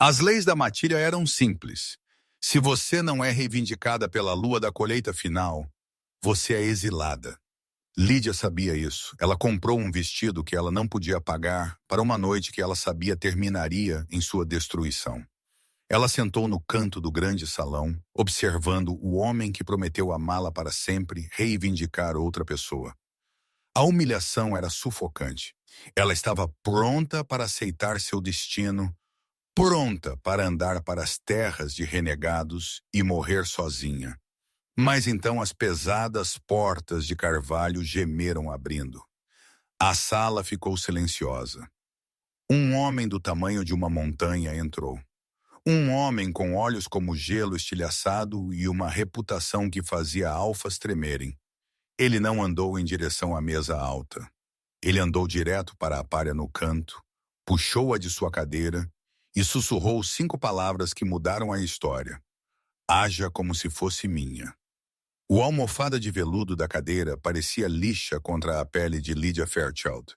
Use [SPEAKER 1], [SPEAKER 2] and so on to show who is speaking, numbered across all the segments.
[SPEAKER 1] As leis da matilha eram simples. Se você não é reivindicada pela lua da colheita final, você é exilada. Lídia sabia isso. Ela comprou um vestido que ela não podia pagar para uma noite que ela sabia terminaria em sua destruição. Ela sentou no canto do grande salão, observando o homem que prometeu amá-la para sempre reivindicar outra pessoa. A humilhação era sufocante. Ela estava pronta para aceitar seu destino, pronta para andar para as terras de renegados e morrer sozinha. Mas então as pesadas portas de carvalho gemeram abrindo. A sala ficou silenciosa. Um homem do tamanho de uma montanha entrou. Um homem com olhos como gelo estilhaçado e uma reputação que fazia alfas tremerem. Ele não andou em direção à mesa alta. Ele andou direto para a palha no canto, puxou-a de sua cadeira e sussurrou 5 palavras que mudaram a história. Haja como se fosse minha. O almofada de veludo da cadeira parecia lixa contra a pele de Lydia Fairchild.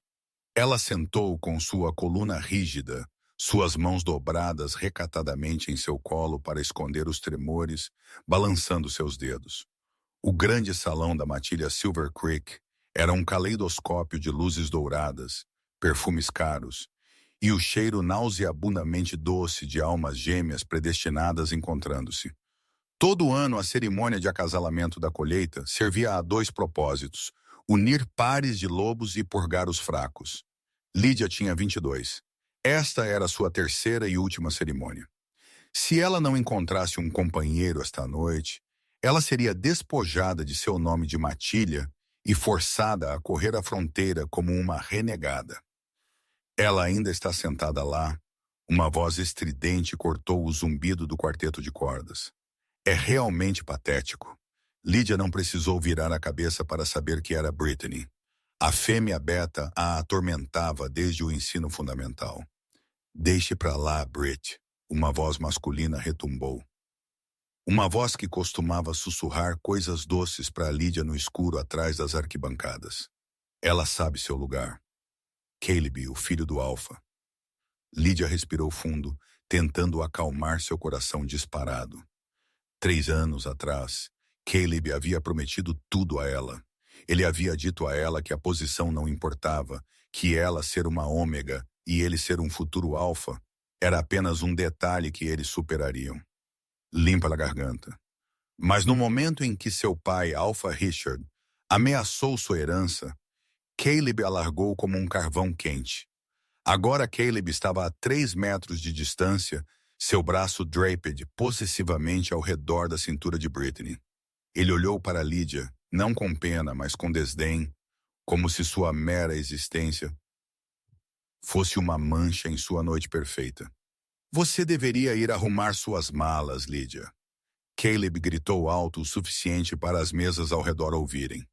[SPEAKER 1] Ela sentou com sua coluna rígida, suas mãos dobradas recatadamente em seu colo para esconder os tremores, balançando seus dedos. O grande salão da matilha Silver Creek era um caleidoscópio de luzes douradas, perfumes caros, e o cheiro nauseabundamente doce de almas gêmeas predestinadas encontrando-se. Todo ano, a cerimônia de acasalamento da colheita servia a 2 propósitos: unir pares de lobos e purgar os fracos. Lídia tinha 22. Esta era sua terceira e última cerimônia. Se ela não encontrasse um companheiro esta noite, ela seria despojada de seu nome de matilha e forçada a correr a fronteira como uma renegada. Ela ainda está sentada lá. Uma voz estridente cortou o zumbido do quarteto de cordas. É realmente patético. Lídia não precisou virar a cabeça para saber que era Brittany. A fêmea beta a atormentava desde o ensino fundamental. Deixe pra lá, Brit, uma voz masculina retumbou. Uma voz que costumava sussurrar coisas doces para Lídia no escuro atrás das arquibancadas. Ela sabe seu lugar. Caleb, o filho do Alfa. Lídia respirou fundo, tentando acalmar seu coração disparado. 3 anos atrás, Caleb havia prometido tudo a ela. Ele havia dito a ela que a posição não importava, que ela ser uma ômega e ele ser um futuro alfa era apenas um detalhe que eles superariam. Limpa a garganta. Mas no momento em que seu pai, Alpha Richard, ameaçou sua herança, Caleb a largou como um carvão quente. Agora Caleb estava a 3 metros de distância, seu braço draped possessivamente ao redor da cintura de Brittany. Ele olhou para Lídia, não com pena, mas com desdém, como se sua mera existência fosse uma mancha em sua noite perfeita. Você deveria ir arrumar suas malas, Lídia. Caleb gritou alto o suficiente para as mesas ao redor ouvirem.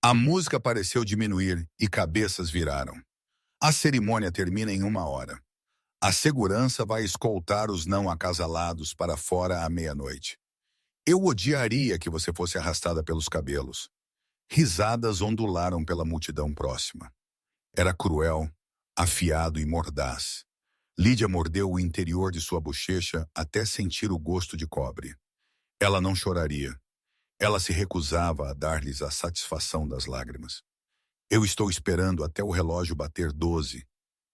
[SPEAKER 1] A música pareceu diminuir e cabeças viraram. A cerimônia termina em 1 hora. A segurança vai escoltar os não acasalados para fora à meia-noite. Eu odiaria que você fosse arrastada pelos cabelos. Risadas ondularam pela multidão próxima. Era cruel, afiado e mordaz. Lídia mordeu o interior de sua bochecha até sentir o gosto de cobre. Ela não choraria. Ela se recusava a dar-lhes a satisfação das lágrimas. Eu estou esperando até o relógio bater 12.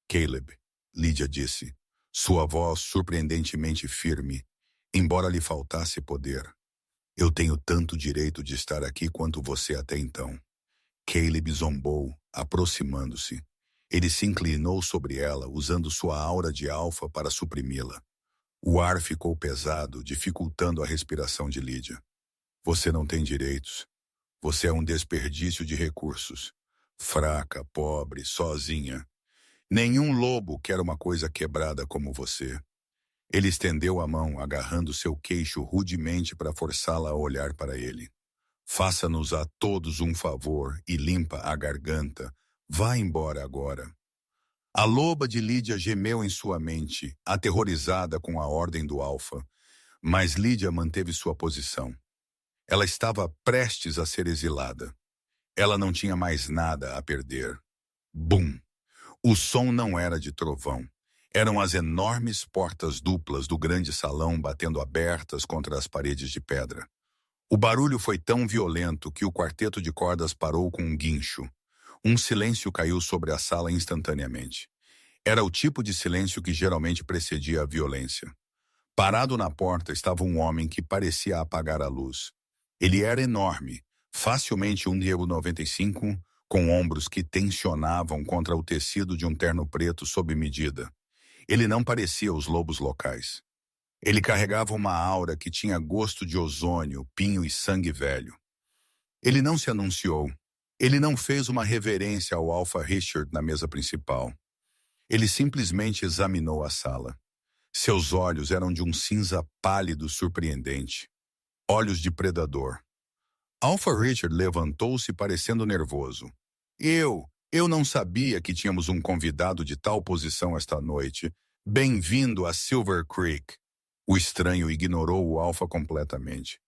[SPEAKER 1] Caleb, Lídia disse, sua voz surpreendentemente firme, embora lhe faltasse poder. Eu tenho tanto direito de estar aqui quanto você até então. Caleb zombou, aproximando-se. Ele se inclinou sobre ela, usando sua aura de alfa para suprimi-la. O ar ficou pesado, dificultando a respiração de Lídia. Você não tem direitos. Você é um desperdício de recursos. Fraca, pobre, sozinha. Nenhum lobo quer uma coisa quebrada como você. Ele estendeu a mão, agarrando seu queixo rudemente para forçá-la a olhar para ele. Faça-nos a todos um favor e limpa a garganta. Vá embora agora. A loba de Lídia gemeu em sua mente, aterrorizada com a ordem do Alfa, mas Lídia manteve sua posição. Ela estava prestes a ser exilada. Ela não tinha mais nada a perder. Bum! O som não era de trovão. Eram as enormes portas duplas do grande salão batendo abertas contra as paredes de pedra. O barulho foi tão violento que o quarteto de cordas parou com um guincho. Um silêncio caiu sobre a sala instantaneamente. Era o tipo de silêncio que geralmente precedia a violência. Parado na porta estava um homem que parecia apagar a luz. Ele era enorme, facilmente 1,95 m, com ombros que tensionavam contra o tecido de um terno preto sob medida. Ele não parecia os lobos locais. Ele carregava uma aura que tinha gosto de ozônio, pinho e sangue velho. Ele não se anunciou. Ele não fez uma reverência ao Alpha Richard na mesa principal. Ele simplesmente examinou a sala. Seus olhos eram de um cinza pálido surpreendente. Olhos de predador. Alpha Richard levantou-se parecendo nervoso. Eu não sabia que tínhamos um convidado de tal posição esta noite. Bem-vindo a Silver Creek. O estranho ignorou o Alpha completamente.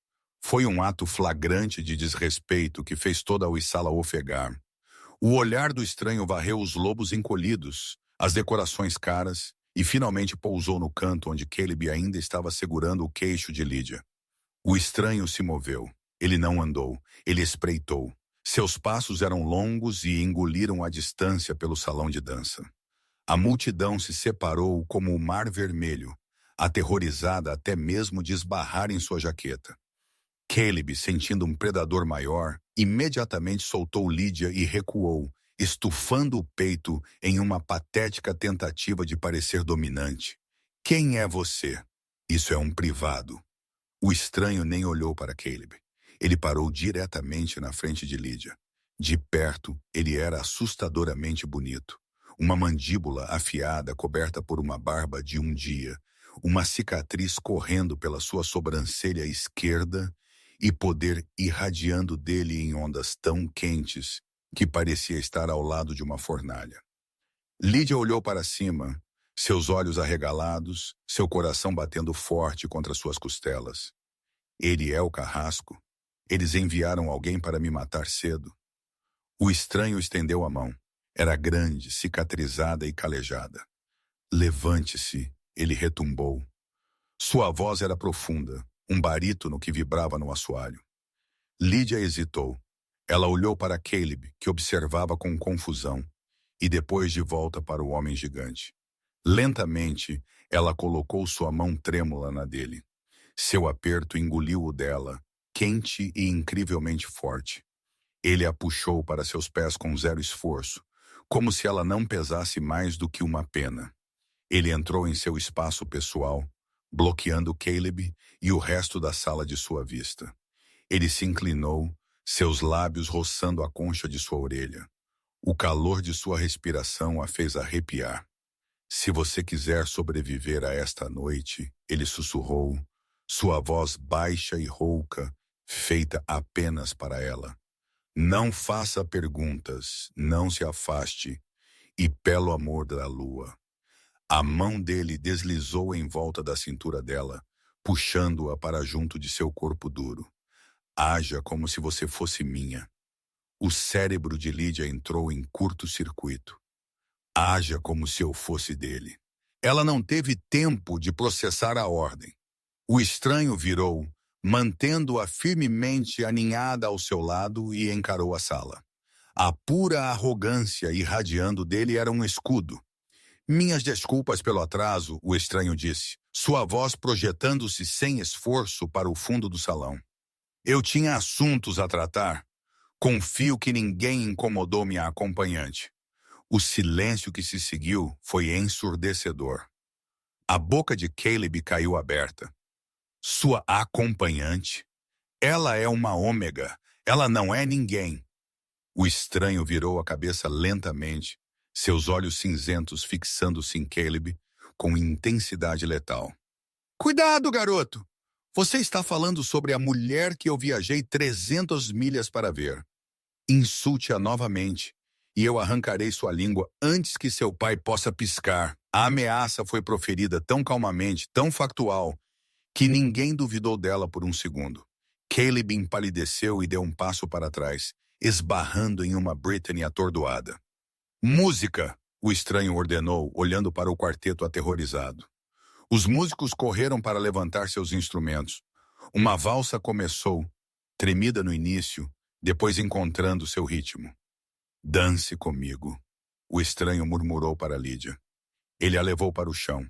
[SPEAKER 1] Foi um ato flagrante de desrespeito que fez toda a sala ofegar. O olhar do estranho varreu os lobos encolhidos, as decorações caras, e finalmente pousou no canto onde Caleb ainda estava segurando o queixo de Lydia. O estranho se moveu. Ele não andou. Ele espreitou. Seus passos eram longos e engoliram a distância pelo salão de dança. A multidão se separou como o mar vermelho, aterrorizada até mesmo de esbarrar em sua jaqueta. Caleb, sentindo um predador maior, imediatamente soltou Lydia e recuou, estufando o peito em uma patética tentativa de parecer dominante. Quem é você? Isso é um privado. O estranho nem olhou para Caleb. Ele parou diretamente na frente de Lydia. De perto, ele era assustadoramente bonito. Uma mandíbula afiada coberta por uma barba de um dia, uma cicatriz correndo pela sua sobrancelha esquerda e poder irradiando dele em ondas tão quentes que parecia estar ao lado de uma fornalha. Lydia olhou para cima, seus olhos arregalados, seu coração batendo forte contra suas costelas. Ele é o carrasco. Eles enviaram alguém para me matar cedo. O estranho estendeu a mão. Era grande, cicatrizada e calejada. Levante-se, ele retumbou. Sua voz era profunda, um barítono que vibrava no assoalho. Lydia hesitou. Ela olhou para Caleb, que observava com confusão, e depois de volta para o homem gigante. Lentamente, ela colocou sua mão trêmula na dele. Seu aperto engoliu o dela, quente e incrivelmente forte. Ele a puxou para seus pés com zero esforço, como se ela não pesasse mais do que uma pena. Ele entrou em seu espaço pessoal, bloqueando Caleb e o resto da sala de sua vista. Ele se inclinou, seus lábios roçando a concha de sua orelha. O calor de sua respiração a fez arrepiar. Se você quiser sobreviver a esta noite, ele sussurrou, sua voz baixa e rouca, feita apenas para ela. Não faça perguntas, não se afaste, e pelo amor da lua. A mão dele deslizou em volta da cintura dela, puxando-a para junto de seu corpo duro. Haja como se você fosse minha. O cérebro de Lydia entrou em curto-circuito. Haja como se eu fosse dele. Ela não teve tempo de processar a ordem. O estranho virou, mantendo-a firmemente aninhada ao seu lado, e encarou a sala. A pura arrogância irradiando dele era um escudo. Minhas desculpas pelo atraso, o estranho disse, sua voz projetando-se sem esforço para o fundo do salão. Eu tinha assuntos a tratar. Confio que ninguém incomodou minha acompanhante. O silêncio que se seguiu foi ensurdecedor. A boca de Caleb caiu aberta. Sua acompanhante? Ela é uma ômega. Ela não é ninguém. O estranho virou a cabeça lentamente, seus olhos cinzentos fixando-se em Caleb com intensidade letal. Cuidado, garoto! Você está falando sobre a mulher que eu viajei 300 milhas para ver. Insulte-a novamente, e eu arrancarei sua língua antes que seu pai possa piscar. A ameaça foi proferida tão calmamente, tão factual, que ninguém duvidou dela por um segundo. Caleb empalideceu e deu um passo para trás, esbarrando em uma Brittany atordoada. Música! o estranho ordenou, olhando para o quarteto aterrorizado. Os músicos correram para levantar seus instrumentos. Uma valsa começou, tremida no início, depois encontrando seu ritmo. Dance comigo, o estranho murmurou para Lídia. Ele a levou para o chão.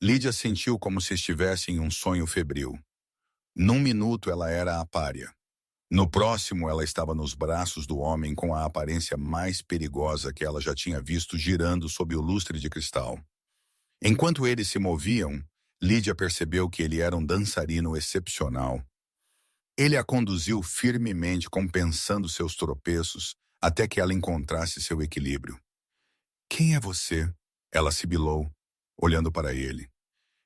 [SPEAKER 1] Lídia sentiu como se estivesse em um sonho febril. Num minuto ela era a pária. No próximo ela estava nos braços do homem com a aparência mais perigosa que ela já tinha visto girando sob o lustre de cristal. Enquanto eles se moviam, Lídia percebeu que ele era um dançarino excepcional. Ele a conduziu firmemente, compensando seus tropeços, até que ela encontrasse seu equilíbrio. Quem é você? Ela sibilou, olhando para ele.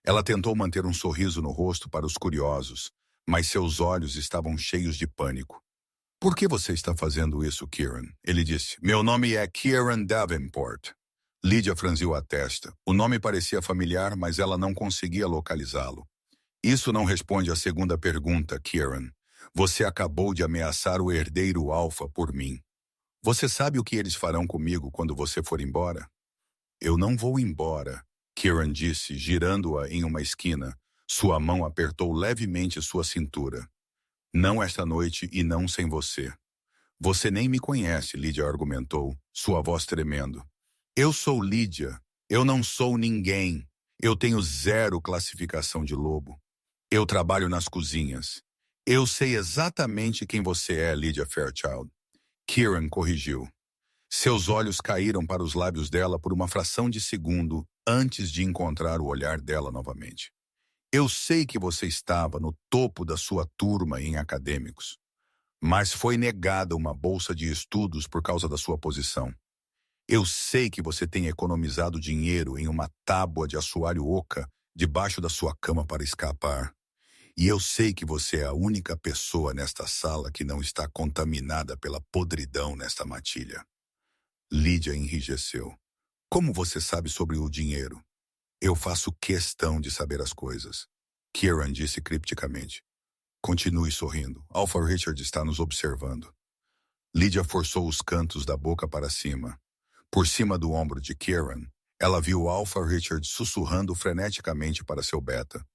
[SPEAKER 1] Ela tentou manter um sorriso no rosto para os curiosos, mas seus olhos estavam cheios de pânico. Por que você está fazendo isso, Kieran? Ele disse. Meu nome é Kieran Davenport. Lídia franziu a testa. O nome parecia familiar, mas ela não conseguia localizá-lo. Isso não responde à segunda pergunta, Kieran. Você acabou de ameaçar o herdeiro alfa por mim. Você sabe o que eles farão comigo quando você for embora? Eu não vou embora, Kieran disse, girando-a em uma esquina. Sua mão apertou levemente sua cintura. Não esta noite e não sem você. Você nem me conhece, Lídia argumentou, sua voz tremendo. Eu sou Lídia. Eu não sou ninguém. Eu tenho 0 classificação de lobo. Eu trabalho nas cozinhas. Eu sei exatamente quem você é, Lídia Fairchild. Kieran corrigiu. Seus olhos caíram para os lábios dela por uma fração de segundo antes de encontrar o olhar dela novamente. Eu sei que você estava no topo da sua turma em acadêmicos, mas foi negada uma bolsa de estudos por causa da sua posição. Eu sei que você tem economizado dinheiro em uma tábua de assoalho oca debaixo da sua cama para escapar. E eu sei que você é a única pessoa nesta sala que não está contaminada pela podridão nesta matilha. Lídia enrijeceu. Como você sabe sobre o dinheiro? Eu faço questão de saber as coisas. Kieran disse cripticamente. Continue sorrindo. Alpha Richard está nos observando. Lídia forçou os cantos da boca para cima. Por cima do ombro de Kieran, ela viu Alpha Richard sussurrando freneticamente para seu beta.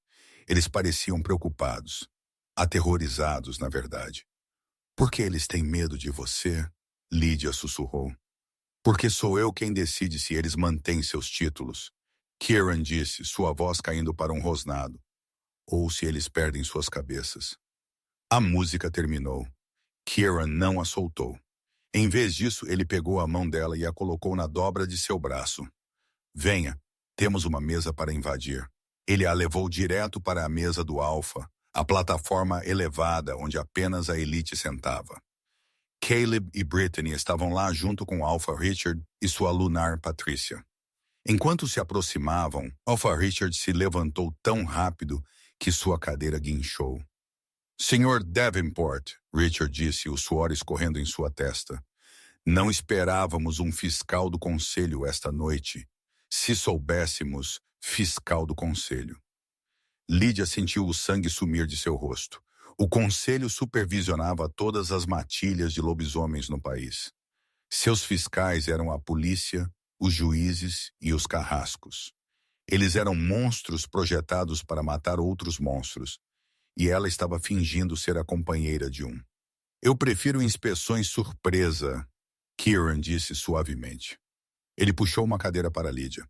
[SPEAKER 1] Eles pareciam preocupados. Aterrorizados, na verdade. Por que eles têm medo de você? Lídia sussurrou. Porque sou eu quem decide se eles mantêm seus títulos. Kieran disse, sua voz caindo para um rosnado. Ou se eles perdem suas cabeças. A música terminou. Kieran não a soltou. Em vez disso, ele pegou a mão dela e a colocou na dobra de seu braço. Venha, temos uma mesa para invadir. Ele a levou direto para a mesa do Alpha, a plataforma elevada onde apenas a elite sentava. Caleb e Brittany estavam lá junto com Alpha Richard e sua lunar Patrícia. Enquanto se aproximavam, Alpha Richard se levantou tão rápido que sua cadeira guinchou. Senhor Davenport, Richard disse, o suor escorrendo em sua testa. Não esperávamos um fiscal do conselho esta noite. Se soubéssemos, fiscal do conselho. Lídia sentiu o sangue sumir de seu rosto. O conselho supervisionava todas as matilhas de lobisomens no país. Seus fiscais eram a polícia, os juízes e os carrascos. Eles eram monstros projetados para matar outros monstros, e ela estava fingindo ser a companheira de um. Eu prefiro inspeções surpresa, Kieran disse suavemente. Ele puxou uma cadeira para Lídia.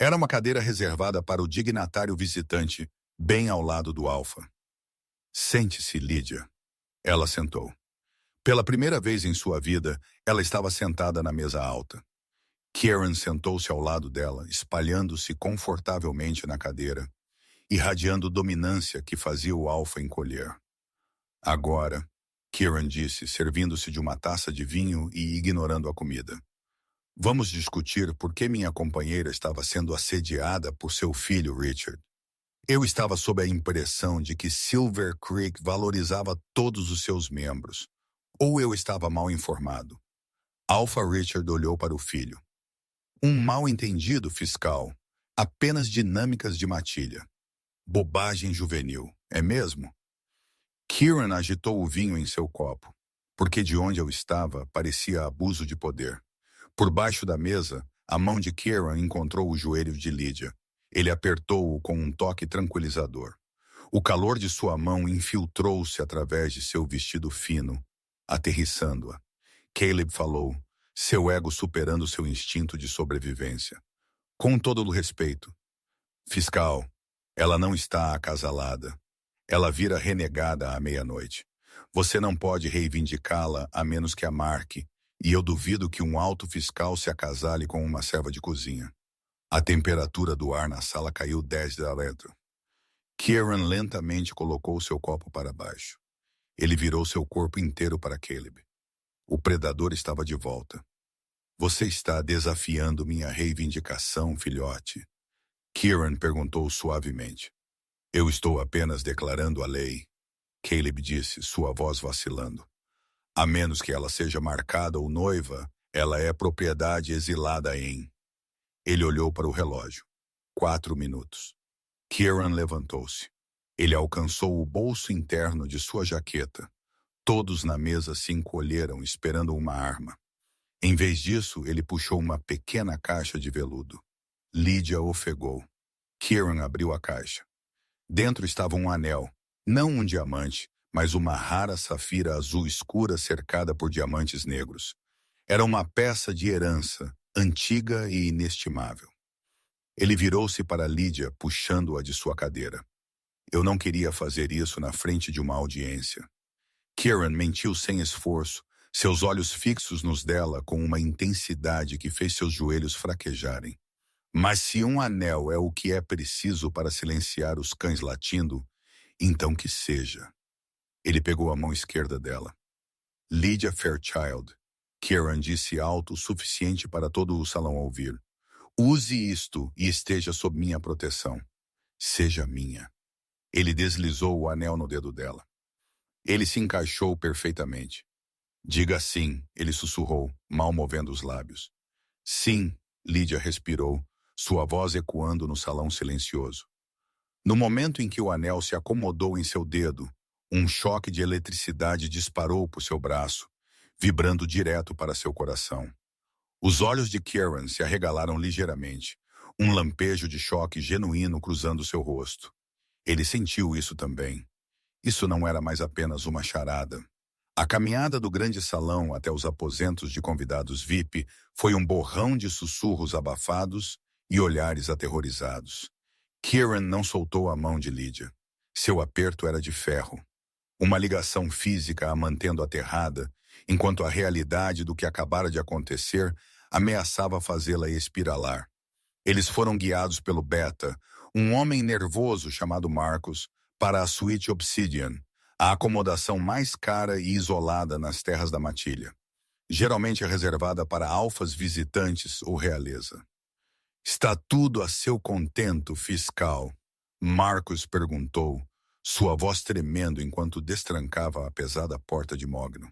[SPEAKER 1] Era uma cadeira reservada para o dignatário visitante, bem ao lado do Alpha. Sente-se, Lídia. Ela sentou. Pela primeira vez em sua vida, ela estava sentada na mesa alta. Kieran sentou-se ao lado dela, espalhando-se confortavelmente na cadeira, irradiando dominância que fazia o Alpha encolher. Agora, Kieran disse, servindo-se de uma taça de vinho e ignorando a comida. Vamos discutir por que minha companheira estava sendo assediada por seu filho, Richard. Eu estava sob a impressão de que Silver Creek valorizava todos os seus membros. Ou eu estava mal informado. Alpha Richard olhou para o filho. Um mal-entendido, fiscal. Apenas dinâmicas de matilha. Bobagem juvenil, é mesmo? Kieran agitou o vinho em seu copo, porque de onde eu estava parecia abuso de poder. Por baixo da mesa, A mão de Kieran encontrou o joelho de Lydia. Ele apertou-o com um toque tranquilizador. O calor de sua mão infiltrou-se através de seu vestido fino, aterrissando-a. Caleb falou, seu ego superando seu instinto de sobrevivência. Com todo o respeito. Fiscal, ela não está acasalada. Ela vira renegada à meia-noite. Você não pode reivindicá-la a menos que a marque, e eu duvido que um alto fiscal se acasale com uma serva de cozinha. A temperatura do ar na sala caiu 10 dentro. Kieran lentamente colocou seu copo para baixo. Ele virou seu corpo inteiro para Caleb. O predador estava de volta. Você está desafiando minha reivindicação, filhote? Kieran perguntou suavemente. Eu estou apenas declarando a lei. Caleb disse, sua voz vacilando. A menos que ela seja marcada ou noiva, ela é propriedade exilada em... Ele olhou para o relógio. 4 minutos. Kieran levantou-se. Ele alcançou o bolso interno de sua jaqueta. Todos na mesa se encolheram esperando uma arma. Em vez disso, ele puxou uma pequena caixa de veludo. Lydia ofegou. Kieran abriu a caixa. Dentro estava um anel, não um diamante, mas uma rara safira azul escura cercada por diamantes negros. Era uma peça de herança, antiga e inestimável. Ele virou-se para Lydia, puxando-a de sua cadeira. Eu não queria fazer isso na frente de uma audiência. Kieran mentiu sem esforço, seus olhos fixos nos dela com uma intensidade que fez seus joelhos fraquejarem. Mas se um anel é o que é preciso para silenciar os cães latindo, então que seja. Ele pegou a mão esquerda dela. Lydia Fairchild, Kieran disse alto o suficiente para todo o salão ouvir. Use isto e esteja sob minha proteção. Seja minha. Ele deslizou o anel no dedo dela. Ele se encaixou perfeitamente. Diga sim, ele sussurrou, mal movendo os lábios. Sim, Lydia respirou, sua voz ecoando no salão silencioso. No momento em que o anel se acomodou em seu dedo, um choque de eletricidade disparou por seu braço, vibrando direto para seu coração. Os olhos de Kieran se arregalaram ligeiramente, um lampejo de choque genuíno cruzando seu rosto. Ele sentiu isso também. Isso não era mais apenas uma charada. A caminhada do grande salão até os aposentos de convidados VIP foi um borrão de sussurros abafados e olhares aterrorizados. Kieran não soltou a mão de Lydia. Seu aperto era de ferro. Uma ligação física a mantendo aterrada, enquanto a realidade do que acabara de acontecer ameaçava fazê-la espiralar. Eles foram guiados pelo Beta, um homem nervoso chamado Marcos, para a suíte Obsidian, a acomodação mais cara e isolada nas terras da matilha. Geralmente é reservada para alfas visitantes ou realeza. Está tudo a seu contento, fiscal? Marcos perguntou, sua voz tremendo enquanto destrancava a pesada porta de mogno.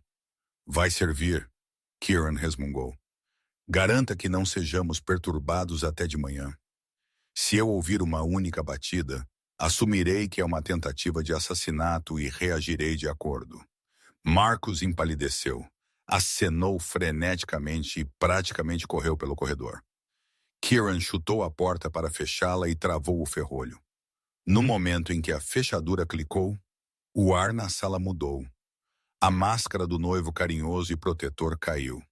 [SPEAKER 1] Vai servir, Kieran resmungou. Garanta que não sejamos perturbados até de manhã. Se eu ouvir uma única batida, assumirei que é uma tentativa de assassinato e reagirei de acordo. Marcos empalideceu, acenou freneticamente e praticamente correu pelo corredor. Kieran chutou a porta para fechá-la e travou o ferrolho. No momento em que a fechadura clicou, o ar na sala mudou. A máscara do noivo carinhoso e protetor caiu.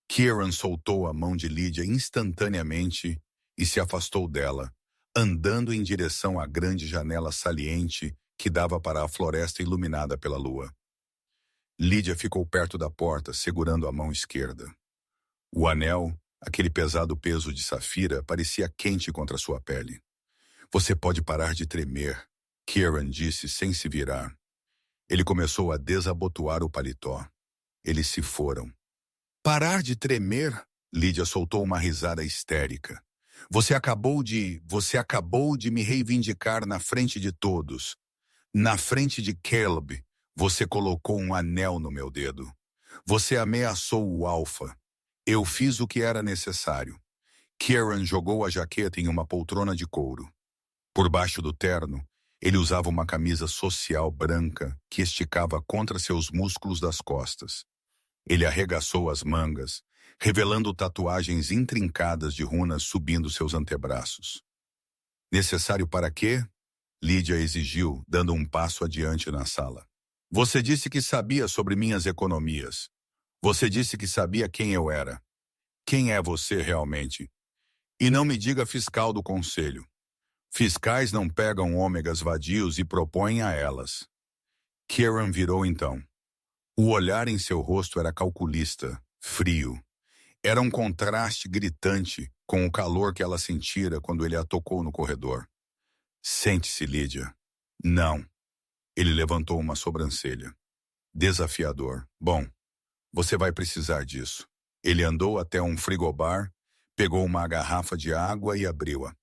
[SPEAKER 1] Kieran soltou a mão de Lydia instantaneamente e se afastou dela, andando em direção à grande janela saliente que dava para a floresta iluminada pela lua. Lydia ficou perto da porta, segurando a mão esquerda. O anel, aquele pesado peso de safira, parecia quente contra sua pele. Você pode parar de tremer, Kieran disse sem se virar. Ele começou a desabotoar o paletó. Eles se foram. Parar de tremer? Lydia soltou uma risada histérica. Você acabou de me reivindicar na frente de todos. Na frente de Caleb, você colocou um anel no meu dedo. Você ameaçou o alfa. Eu fiz o que era necessário. Kieran jogou a jaqueta em uma poltrona de couro. Por baixo do terno, ele usava uma camisa social branca que esticava contra seus músculos das costas. Ele arregaçou as mangas, revelando tatuagens intrincadas de runas subindo seus antebraços. Necessário para quê? Lídia exigiu, dando um passo adiante na sala. Você disse que sabia sobre minhas economias. Você disse que sabia quem eu era. Quem é você realmente? E não me diga fiscal do conselho. Fiscais não pegam ômegas vadios e propõem a elas. Kieran virou então. O olhar em seu rosto era calculista, frio. Era um contraste gritante com o calor que ela sentira quando ele a tocou no corredor. Sente-se, Lídia. Não. Ele levantou uma sobrancelha. Desafiador. Bom, você vai precisar disso. Ele andou até um frigobar, pegou uma garrafa de água e abriu-a.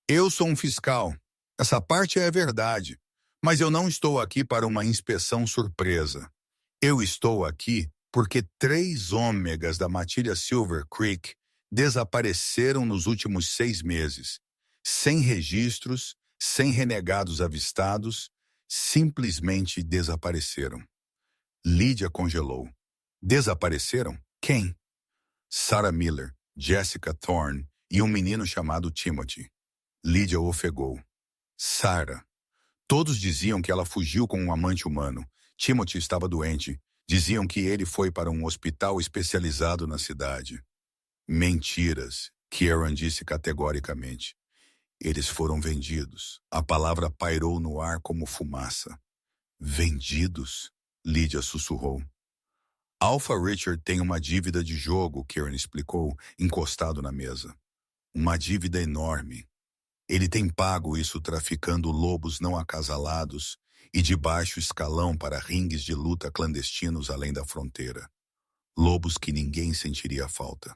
[SPEAKER 1] Eu sou um fiscal. Essa parte é verdade. Mas eu não estou aqui para uma inspeção surpresa. Eu estou aqui porque 3 ômegas da matilha Silver Creek desapareceram nos últimos 6 meses. Sem registros, sem renegados avistados, simplesmente desapareceram. Lídia congelou. Desapareceram? Quem? Sarah Miller, Jessica Thorne e um menino chamado Timothy. Lídia ofegou. Sarah. Todos diziam que ela fugiu com um amante humano. Timothy estava doente. Diziam que ele foi para um hospital especializado na cidade. Mentiras, Kieran disse categoricamente. Eles foram vendidos. A palavra pairou no ar como fumaça. Vendidos? Lídia sussurrou. Alpha Richard tem uma dívida de jogo, Kieran explicou, encostado na mesa. Uma dívida enorme. Ele tem pago isso traficando lobos não acasalados e de baixo escalão para ringues de luta clandestinos além da fronteira. Lobos que ninguém sentiria falta.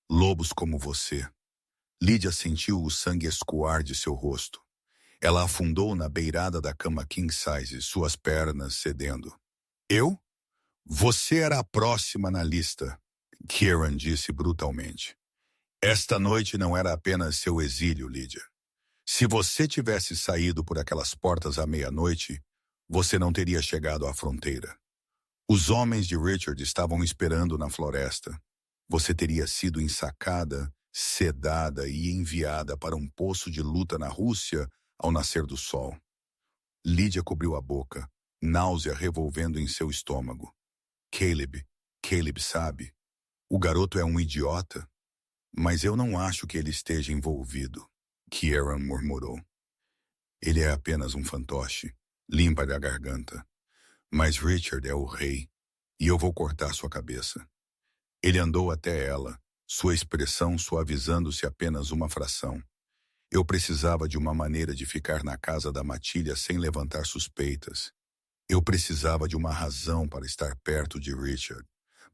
[SPEAKER 1] Lobos como você. Lídia sentiu o sangue escoar de seu rosto. Ela afundou na beirada da cama king size, suas pernas cedendo. Eu? Você era a próxima na lista, Kieran disse brutalmente. Esta noite não era apenas seu exílio, Lídia. Se você tivesse saído por aquelas portas à meia-noite, você não teria chegado à fronteira. Os homens de Richard estavam esperando na floresta. Você teria sido ensacada, sedada e enviada para um poço de luta na Rússia ao nascer do sol. Lídia cobriu a boca, náusea revolvendo em seu estômago. Caleb sabe. O garoto é um idiota, mas eu não acho que ele esteja envolvido. Kieran murmurou. Ele é apenas um fantoche, limpa da garganta. Mas Richard é o rei, e eu vou cortar sua cabeça. Ele andou até ela, sua expressão suavizando-se apenas uma fração. Eu precisava de uma maneira de ficar na casa da matilha sem levantar suspeitas. Eu precisava de uma razão para estar perto de Richard,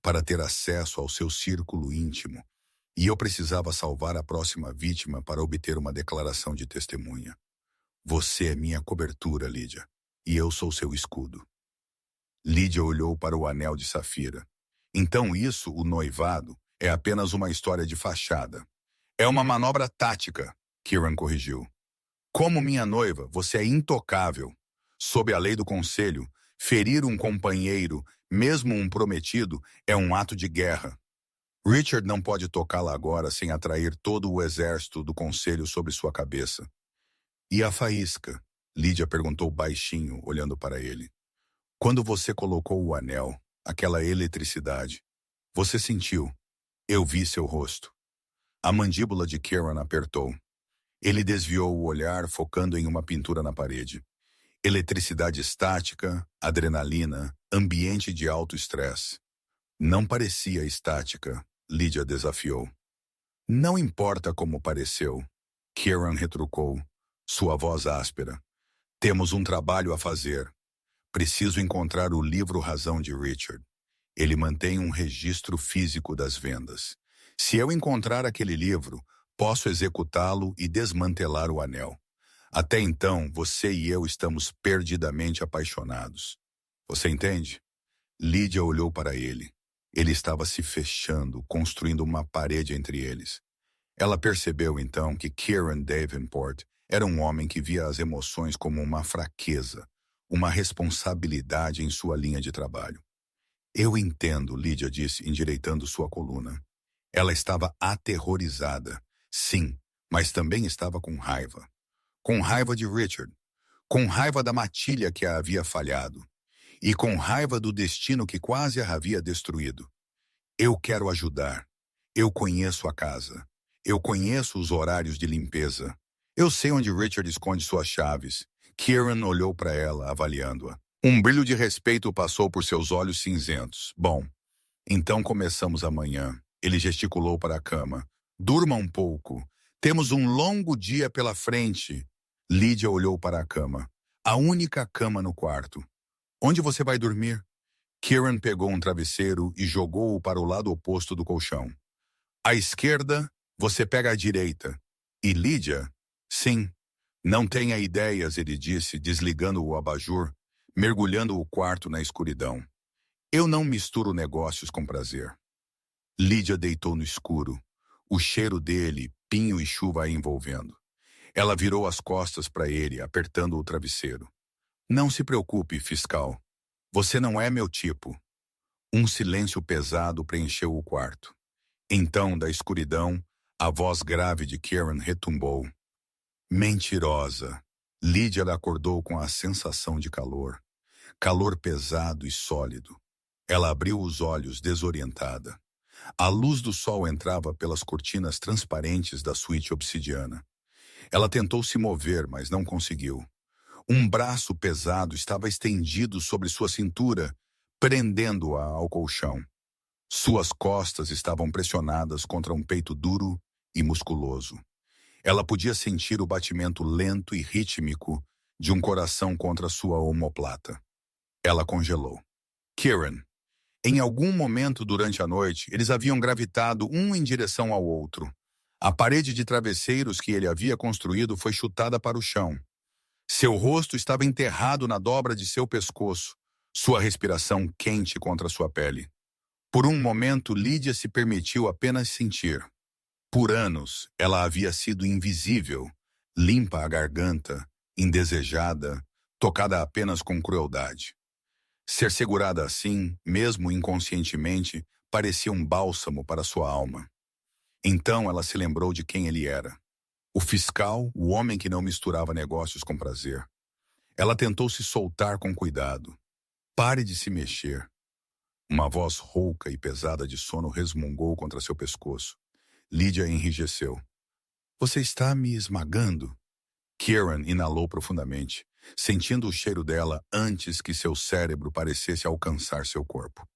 [SPEAKER 1] para ter acesso ao seu círculo íntimo. E eu precisava salvar a próxima vítima para obter uma declaração de testemunha. Você é minha cobertura, Lídia, e eu sou seu escudo. Lídia olhou para o anel de safira. Então isso, o noivado, é apenas uma história de fachada. É uma manobra tática, Kieran corrigiu. Como minha noiva, você é intocável. Sob a lei do conselho, ferir um companheiro, mesmo um prometido, é um ato de guerra. Richard não pode tocá-la agora sem atrair todo o exército do conselho sobre sua cabeça. E a faísca? Lídia perguntou baixinho, olhando para ele. Quando você colocou o anel, aquela eletricidade, você sentiu. Eu vi seu rosto. A mandíbula de Kieran apertou. Ele desviou o olhar, focando em uma pintura na parede. Eletricidade estática, adrenalina, ambiente de alto estresse. Não parecia estática, Lídia desafiou. Não importa como pareceu, Kieran retrucou, sua voz áspera. Temos um trabalho a fazer. Preciso encontrar o livro Razão de Richard. Ele mantém um registro físico das vendas. Se eu encontrar aquele livro, posso executá-lo e desmantelar o anel. Até então, você e eu estamos perdidamente apaixonados. Você entende? Lídia olhou para ele. Ele estava se fechando, construindo uma parede entre eles. Ela percebeu então que Kieran Davenport era um homem que via as emoções como uma fraqueza, uma responsabilidade em sua linha de trabalho. Eu entendo, Lídia disse, endireitando sua coluna. Ela estava aterrorizada. Sim, mas também estava com raiva. Com raiva de Richard. Com raiva da matilha que a havia falhado. E com raiva do destino que quase a havia destruído. Eu quero ajudar. Eu conheço a casa. Eu conheço os horários de limpeza. Eu sei onde Richard esconde suas chaves. Kieran olhou para ela, avaliando-a. Um brilho de respeito passou por seus olhos cinzentos. Bom, então começamos amanhã. Ele gesticulou para a cama. Durma um pouco. Temos um longo dia pela frente. Lídia olhou para a cama. A única cama no quarto. Onde você vai dormir? Kieran pegou um travesseiro e jogou-o para o lado oposto do colchão. À esquerda, você pega à direita. E Lídia? Sim. Não tenha ideias, ele disse, desligando o abajur, mergulhando o quarto na escuridão. Eu não misturo negócios com prazer. Lídia deitou no escuro, o cheiro dele, pinho e chuva a envolvendo. Ela virou as costas para ele, apertando o travesseiro. Não se preocupe, fiscal. Você não é meu tipo. Um silêncio pesado preencheu o quarto. Então, da escuridão, a voz grave de Kieran retumbou. Mentirosa. Lídia acordou com a sensação de calor. Calor pesado e sólido. Ela abriu os olhos desorientada. A luz do sol entrava pelas cortinas transparentes da suíte obsidiana. Ela tentou se mover, mas não conseguiu. Um braço pesado estava estendido sobre sua cintura, prendendo-a ao colchão. Suas costas estavam pressionadas contra um peito duro e musculoso. Ela podia sentir o batimento lento e rítmico de um coração contra sua omoplata. Ela congelou. Kieran. Em algum momento durante a noite, eles haviam gravitado um em direção ao outro. A parede de travesseiros que ele havia construído foi chutada para o chão. Seu rosto estava enterrado na dobra de seu pescoço, sua respiração quente contra sua pele. Por um momento, Lídia se permitiu apenas sentir. Por anos, ela havia sido invisível, limpa a garganta, indesejada, tocada apenas com crueldade. Ser segurada assim, mesmo inconscientemente, parecia um bálsamo para sua alma. Então ela se lembrou de quem ele era. O fiscal, o homem que não misturava negócios com prazer. Ela tentou se soltar com cuidado. Pare de se mexer. Uma voz rouca e pesada de sono resmungou contra seu pescoço. Lídia enrijeceu. Você está me esmagando? Kieran inalou profundamente, sentindo o cheiro dela antes que seu cérebro parecesse alcançar seu corpo.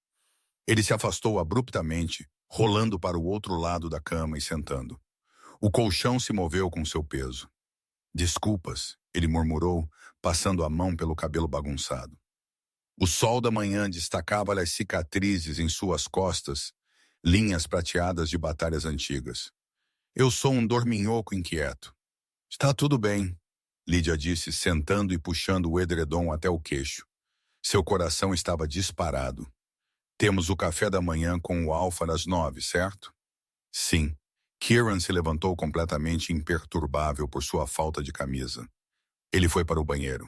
[SPEAKER 1] Ele se afastou abruptamente, rolando para o outro lado da cama e sentando. O colchão se moveu com seu peso. Desculpas, ele murmurou, passando a mão pelo cabelo bagunçado. O sol da manhã destacava as cicatrizes em suas costas, linhas prateadas de batalhas antigas. Eu sou um dorminhoco inquieto. Está tudo bem, Lídia disse, sentando e puxando o edredom até o queixo. Seu coração estava disparado. Temos o café da manhã com o Alfa às 9, certo? Sim. Kieran se levantou completamente imperturbável por sua falta de camisa. Ele foi para o banheiro.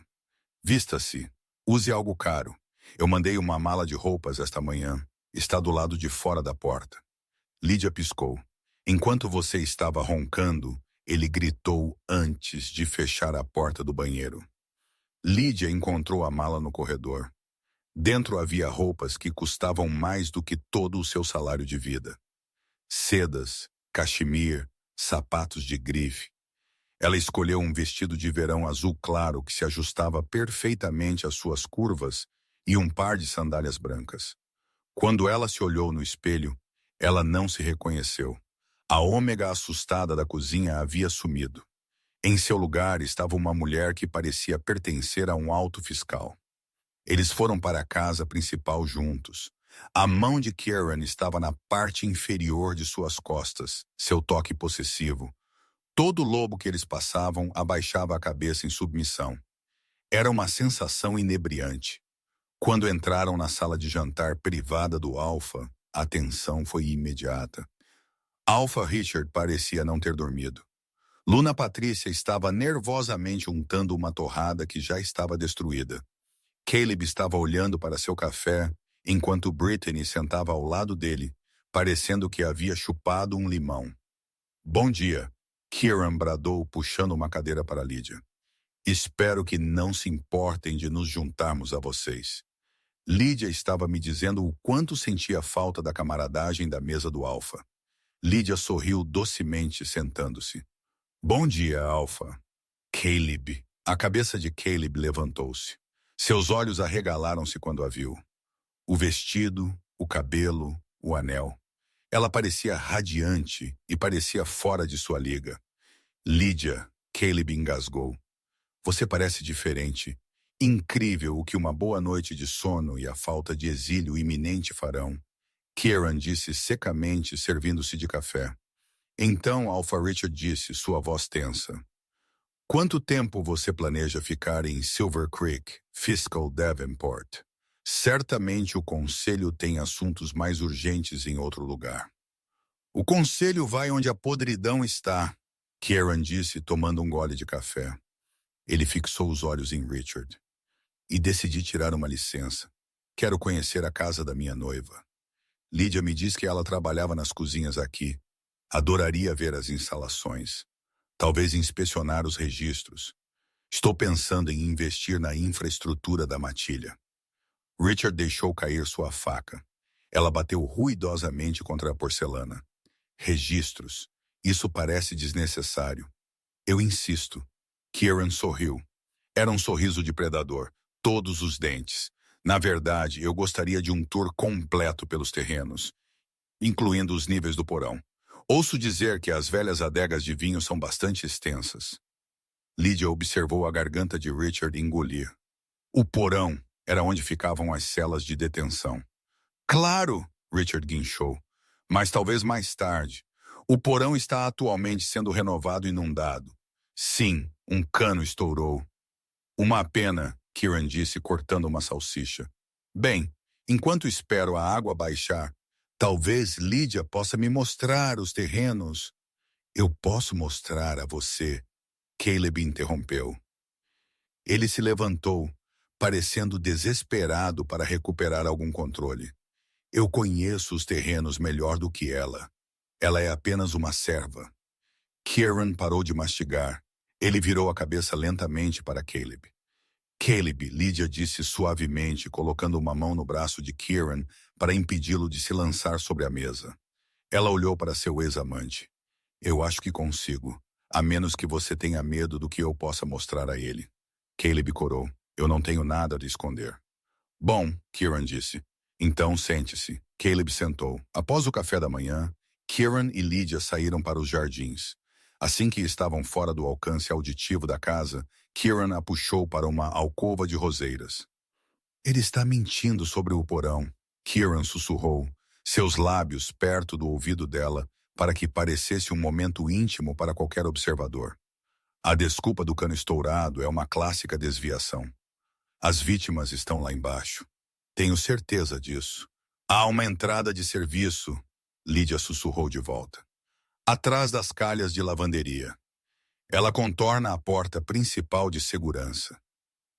[SPEAKER 1] Vista-se. Use algo caro. Eu mandei uma mala de roupas esta manhã. Está do lado de fora da porta. Lídia piscou. Enquanto você estava roncando, ele gritou antes de fechar a porta do banheiro. Lídia encontrou a mala no corredor. Dentro havia roupas que custavam mais do que todo o seu salário de vida. Sedas, cachemir, sapatos de grife. Ela escolheu um vestido de verão azul claro que se ajustava perfeitamente às suas curvas e um par de sandálias brancas. Quando ela se olhou no espelho, ela não se reconheceu. A ômega assustada da cozinha havia sumido. Em seu lugar estava uma mulher que parecia pertencer a um alto fiscal. Eles foram para a casa principal juntos. A mão de Kieran estava na parte inferior de suas costas, seu toque possessivo. Todo lobo que eles passavam abaixava a cabeça em submissão. Era uma sensação inebriante. Quando entraram na sala de jantar privada do Alfa, a tensão foi imediata. Alfa Richard parecia não ter dormido. Luna Patrícia estava nervosamente untando uma torrada que já estava destruída. Caleb estava olhando para seu café, enquanto Brittany sentava ao lado dele, parecendo que havia chupado um limão. Bom dia, Kieran bradou, puxando uma cadeira para Lydia. Espero que não se importem de nos juntarmos a vocês. Lydia estava me dizendo o quanto sentia falta da camaradagem da mesa do Alfa. Lydia sorriu docemente, sentando-se. Bom dia, Alfa. Caleb. A cabeça de Caleb levantou-se. Seus olhos arregalaram-se quando a viu. O vestido, o cabelo, o anel. Ela parecia radiante e parecia fora de sua liga. Lydia, Caleb engasgou. Você parece diferente. Incrível o que uma boa noite de sono e a falta de exílio iminente farão. Kieran disse secamente, servindo-se de café. Então Alpha Richard disse, sua voz tensa. Quanto tempo você planeja ficar em Silver Creek, Fiscal Davenport? Certamente o conselho tem assuntos mais urgentes em outro lugar. O conselho vai onde a podridão está, Kieran disse, tomando um gole de café. Ele fixou os olhos em Richard. E decidi tirar uma licença. Quero conhecer a casa da minha noiva. Lydia me diz que ela trabalhava nas cozinhas aqui. Adoraria ver as instalações. Talvez inspecionar os registros. Estou pensando em investir na infraestrutura da matilha. Richard deixou cair sua faca. Ela bateu ruidosamente contra a porcelana. Registros. Isso parece desnecessário. Eu insisto. Kieran sorriu. Era um sorriso de predador. Todos os dentes. Na verdade, eu gostaria de um tour completo pelos terrenos, incluindo os níveis do porão. Ouço dizer que as velhas adegas de vinho são bastante extensas. Lydia observou a garganta de Richard engolir. O porão era onde ficavam as celas de detenção. Claro, Richard guinchou, mas talvez mais tarde. O porão está atualmente sendo renovado e inundado. Sim, um cano estourou. Uma pena, Kieran disse, cortando uma salsicha. Bem, enquanto espero a água baixar, talvez Lydia possa me mostrar os terrenos. Eu posso mostrar a você, Caleb interrompeu. Ele se levantou, parecendo desesperado para recuperar algum controle. Eu conheço os terrenos melhor do que ela. Ela é apenas uma serva. Kieran parou de mastigar. Ele virou a cabeça lentamente para Caleb. Caleb, Lydia disse suavemente, colocando uma mão no braço de Kieran para impedi-lo de se lançar sobre a mesa. Ela olhou para seu ex-amante. Eu acho que consigo, a menos que você tenha medo do que eu possa mostrar a ele. Caleb corou. Eu não tenho nada a esconder. Bom, Kieran disse. Então sente-se. Caleb sentou. Após o café da manhã, Kieran e Lydia saíram para os jardins. Assim que estavam fora do alcance auditivo da casa, Kieran a puxou para uma alcova de roseiras. Ele está mentindo sobre o porão, Kieran sussurrou, seus lábios perto do ouvido dela, para que parecesse um momento íntimo para qualquer observador. A desculpa do cano estourado é uma clássica desviação. As vítimas estão lá embaixo. Tenho certeza disso. Há uma entrada de serviço, Lydia sussurrou de volta. Atrás das calhas de lavanderia. Ela contorna a porta principal de segurança.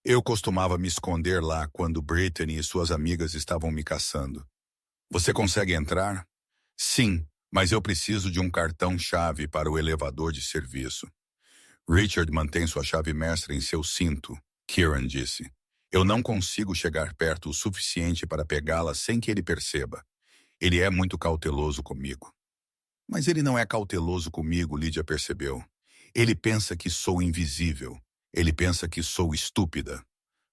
[SPEAKER 1] Eu costumava me esconder lá quando Brittany e suas amigas estavam me caçando. Você consegue entrar? Sim, mas eu preciso de um cartão-chave para o elevador de serviço. Richard mantém sua chave mestra em seu cinto, Kieran disse. Eu não consigo chegar perto o suficiente para pegá-la sem que ele perceba. Ele é muito cauteloso comigo. Mas ele não é cauteloso comigo, Lydia percebeu. Ele pensa que sou invisível. Ele pensa que sou estúpida.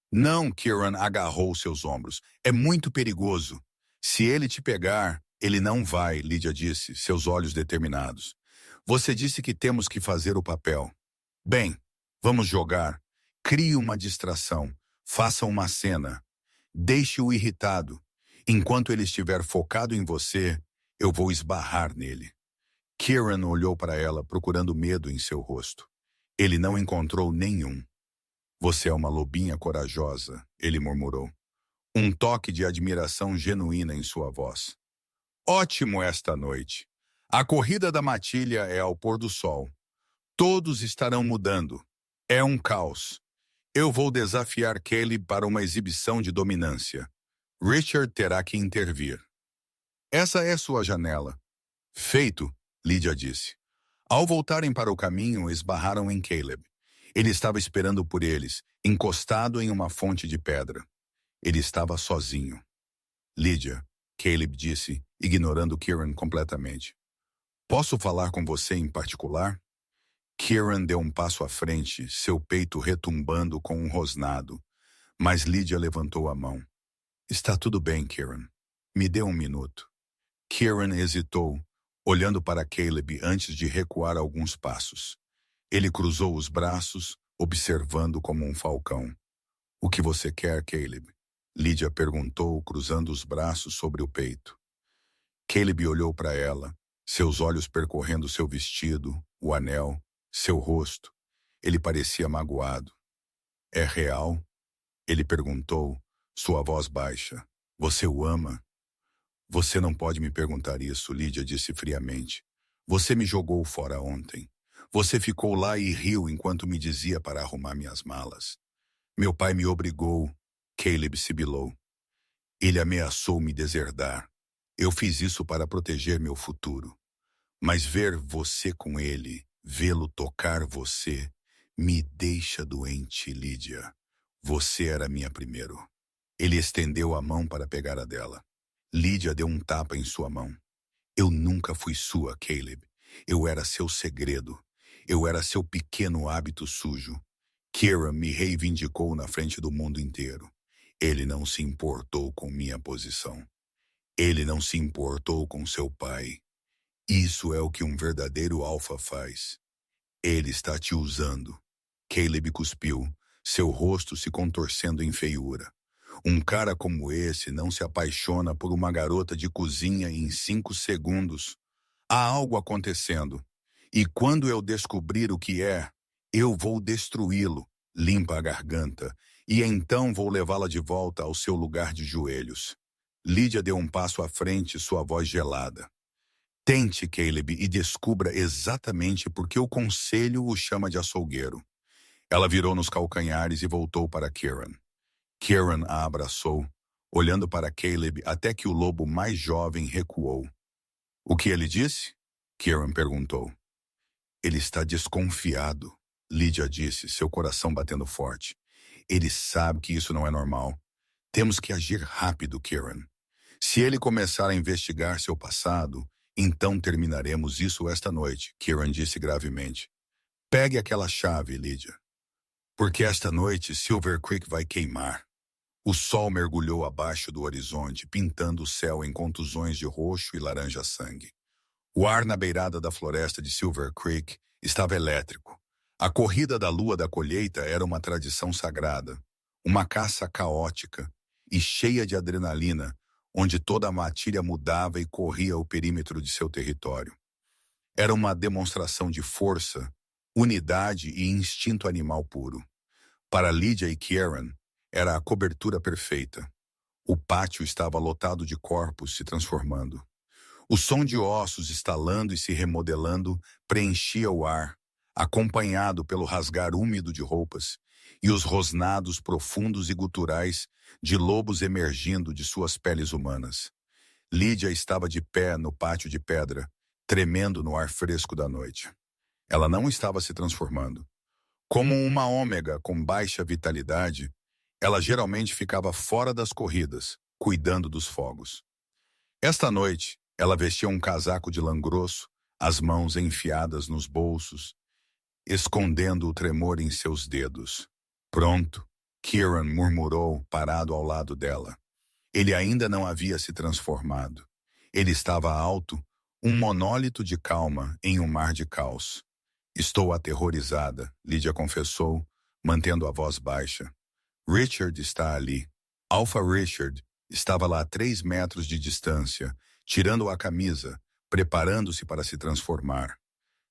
[SPEAKER 1] Não, Kieran agarrou seus ombros. É muito perigoso. Se ele te pegar, ele não vai, Lydia disse, seus olhos determinados. Você disse que temos que fazer o papel. Bem, vamos jogar. Crie uma distração. Faça uma cena. Deixe-o irritado. Enquanto ele estiver focado em você, eu vou esbarrar nele. Kieran olhou para ela, procurando medo em seu rosto. Ele não encontrou nenhum. Você é uma lobinha corajosa, ele murmurou. Um toque de admiração genuína em sua voz. Ótimo esta noite. A corrida da matilha é ao pôr do sol. Todos estarão mudando. É um caos. Eu vou desafiar Caleb para uma exibição de dominância. Richard terá que intervir. Essa é sua janela. Feito, Lydia disse. Ao voltarem para o caminho, esbarraram em Caleb. Ele estava esperando por eles, encostado em uma fonte de pedra. Ele estava sozinho. Lydia, Caleb disse, ignorando Kieran completamente. Posso falar com você em particular? Kieran deu um passo à frente, seu peito retumbando com um rosnado, mas Lydia levantou a mão. Está tudo bem, Kieran. Me dê um minuto. Kieran hesitou, olhando para Caleb antes de recuar alguns passos. Ele cruzou os braços, observando como um falcão. O que você quer, Caleb? Lydia perguntou, cruzando os braços sobre o peito. Caleb olhou para ela, seus olhos percorrendo seu vestido, o anel, seu rosto. Ele parecia magoado. É real? Ele perguntou, sua voz baixa. Você o ama? Você não pode me perguntar isso, Lydia disse friamente. Você me jogou fora ontem. Você ficou lá e riu enquanto me dizia para arrumar minhas malas. Meu pai me obrigou, Caleb sibilou. Ele ameaçou me deserdar. Eu fiz isso para proteger meu futuro. Mas ver você com ele, vê-lo tocar você, me deixa doente, Lydia. Você era minha primeiro. Ele estendeu a mão para pegar a dela. Lydia deu um tapa em sua mão. Eu nunca fui sua, Caleb. Eu era seu segredo. Eu era seu pequeno hábito sujo. Kieran me reivindicou na frente do mundo inteiro. Ele não se importou com minha posição. Ele não se importou com seu pai. Isso é o que um verdadeiro alfa faz. Ele está te usando. Caleb cuspiu, seu rosto se contorcendo em feiura. Um cara como esse não se apaixona por uma garota de cozinha em 5 segundos. Há algo acontecendo. E quando eu descobrir o que é, eu vou destruí-lo, limpa a garganta, e então vou levá-la de volta ao seu lugar de joelhos. Lydia deu um passo à frente, sua voz gelada. Tente, Caleb, e descubra exatamente por que o conselho o chama de açougueiro. Ela virou nos calcanhares e voltou para Kieran. Kieran a abraçou, olhando para Caleb até que o lobo mais jovem recuou. O que ele disse? Kieran perguntou. Ele está desconfiado, Lydia disse, seu coração batendo forte. Ele sabe que isso não é normal. Temos que agir rápido, Kieran. Se ele começar a investigar seu passado, então terminaremos isso esta noite, Kieran disse gravemente. Pegue aquela chave, Lydia. Porque esta noite Silver Creek vai queimar. O sol mergulhou abaixo do horizonte, pintando o céu em contusões de roxo e laranja-sangue. O ar na beirada da floresta de Silver Creek estava elétrico. A corrida da lua da colheita era uma tradição sagrada, uma caça caótica e cheia de adrenalina, onde toda a matilha mudava e corria o perímetro de seu território. Era uma demonstração de força, unidade e instinto animal puro. Para Lydia e Kieran, era a cobertura perfeita. O pátio estava lotado de corpos se transformando. O som de ossos estalando e se remodelando preenchia o ar, acompanhado pelo rasgar úmido de roupas e os rosnados profundos e guturais de lobos emergindo de suas peles humanas. Lydia estava de pé no pátio de pedra, tremendo no ar fresco da noite. Ela não estava se transformando. Como uma ômega com baixa vitalidade, ela geralmente ficava fora das corridas, cuidando dos fogos. Esta noite, ela vestia um casaco de lã grosso, as mãos enfiadas nos bolsos, escondendo o tremor em seus dedos. Pronto, Kieran murmurou, parado ao lado dela. Ele ainda não havia se transformado. Ele estava alto, um monólito de calma em um mar de caos. Estou aterrorizada, Lydia confessou, mantendo a voz baixa. Richard está ali. Alpha Richard estava lá a 3 metros de distância, tirando a camisa, preparando-se para se transformar.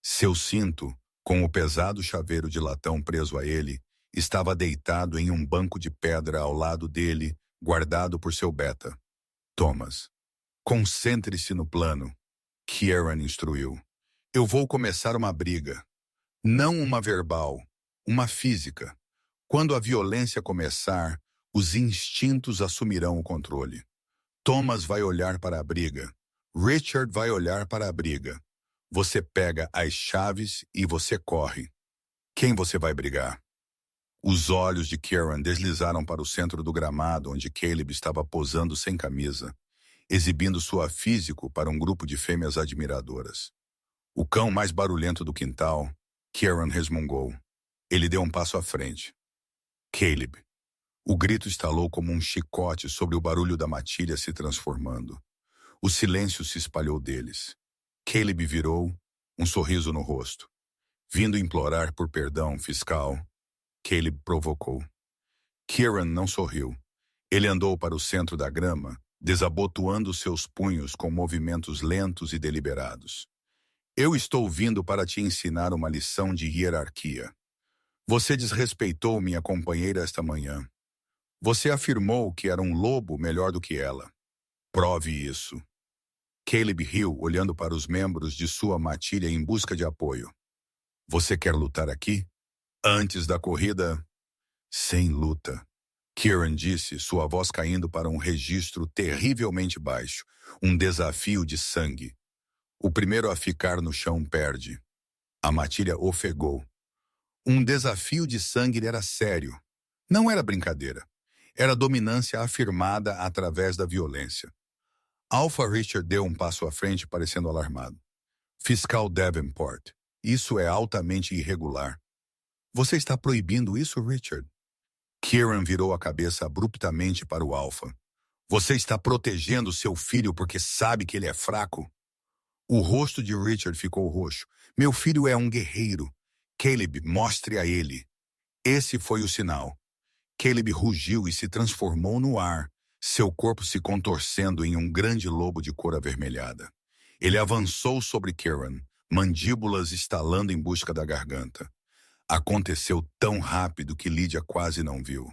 [SPEAKER 1] Seu cinto, com o pesado chaveiro de latão preso a ele, estava deitado em um banco de pedra ao lado dele, guardado por seu beta. Thomas, concentre-se no plano, Kieran instruiu. Eu vou começar uma briga. Não uma verbal, uma física. Quando a violência começar, os instintos assumirão o controle. Thomas vai olhar para a briga, Richard vai olhar para a briga. Você pega as chaves e você corre. Quem você vai brigar? Os olhos de Kieran deslizaram para o centro do gramado onde Caleb estava posando sem camisa, exibindo sua físico para um grupo de fêmeas admiradoras. O cão mais barulhento do quintal, Kieran resmungou. Ele deu um passo à frente. Caleb. O grito estalou como um chicote sobre o barulho da matilha se transformando. O silêncio se espalhou deles. Caleb virou, um sorriso no rosto. Vindo implorar por perdão, fiscal, Caleb provocou. Kieran não sorriu. Ele andou para o centro da grama, desabotoando seus punhos com movimentos lentos e deliberados. Eu estou vindo para te ensinar uma lição de hierarquia. Você desrespeitou minha companheira esta manhã. Você afirmou que era um lobo melhor do que ela. Prove isso. Caleb riu, olhando para os membros de sua matilha em busca de apoio. Você quer lutar aqui? Antes da corrida? Sem luta. Kieran disse, sua voz caindo para um registro terrivelmente baixo. Um desafio de sangue. O primeiro a ficar no chão perde. A matilha ofegou. Um desafio de sangue era sério. Não era brincadeira. Era dominância afirmada através da violência. Alpha Richard deu um passo à frente, parecendo alarmado. Fiscal Davenport, isso é altamente irregular. Você está proibindo isso, Richard? Kieran virou a cabeça abruptamente para o Alpha. Você está protegendo seu filho porque sabe que ele é fraco? O rosto de Richard ficou roxo. Meu filho é um guerreiro. Caleb, mostre a ele. Esse foi o sinal. Caleb rugiu e se transformou no ar, seu corpo se contorcendo em um grande lobo de cor avermelhada. Ele avançou sobre Kieran, mandíbulas estalando em busca da garganta. Aconteceu tão rápido que Lydia quase não viu.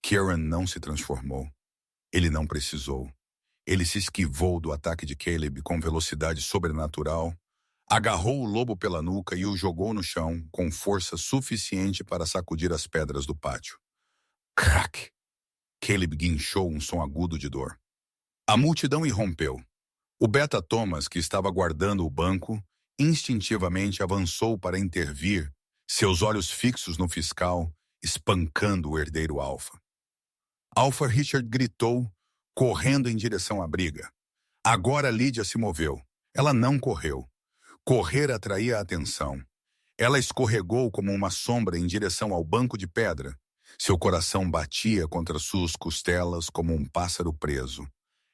[SPEAKER 1] Kieran não se transformou. Ele não precisou. Ele se esquivou do ataque de Caleb com velocidade sobrenatural, agarrou o lobo pela nuca e o jogou no chão com força suficiente para sacudir as pedras do pátio. Crack! Caleb guinchou um som agudo de dor. A multidão irrompeu. O Beta Thomas, que estava guardando o banco, instintivamente avançou para intervir, seus olhos fixos no fiscal, espancando o herdeiro Alpha. Alpha Richard gritou, correndo em direção à briga. Agora Lydia se moveu. Ela não correu. Correr atraía a atenção. Ela escorregou como uma sombra em direção ao banco de pedra. Seu coração batia contra suas costelas como um pássaro preso.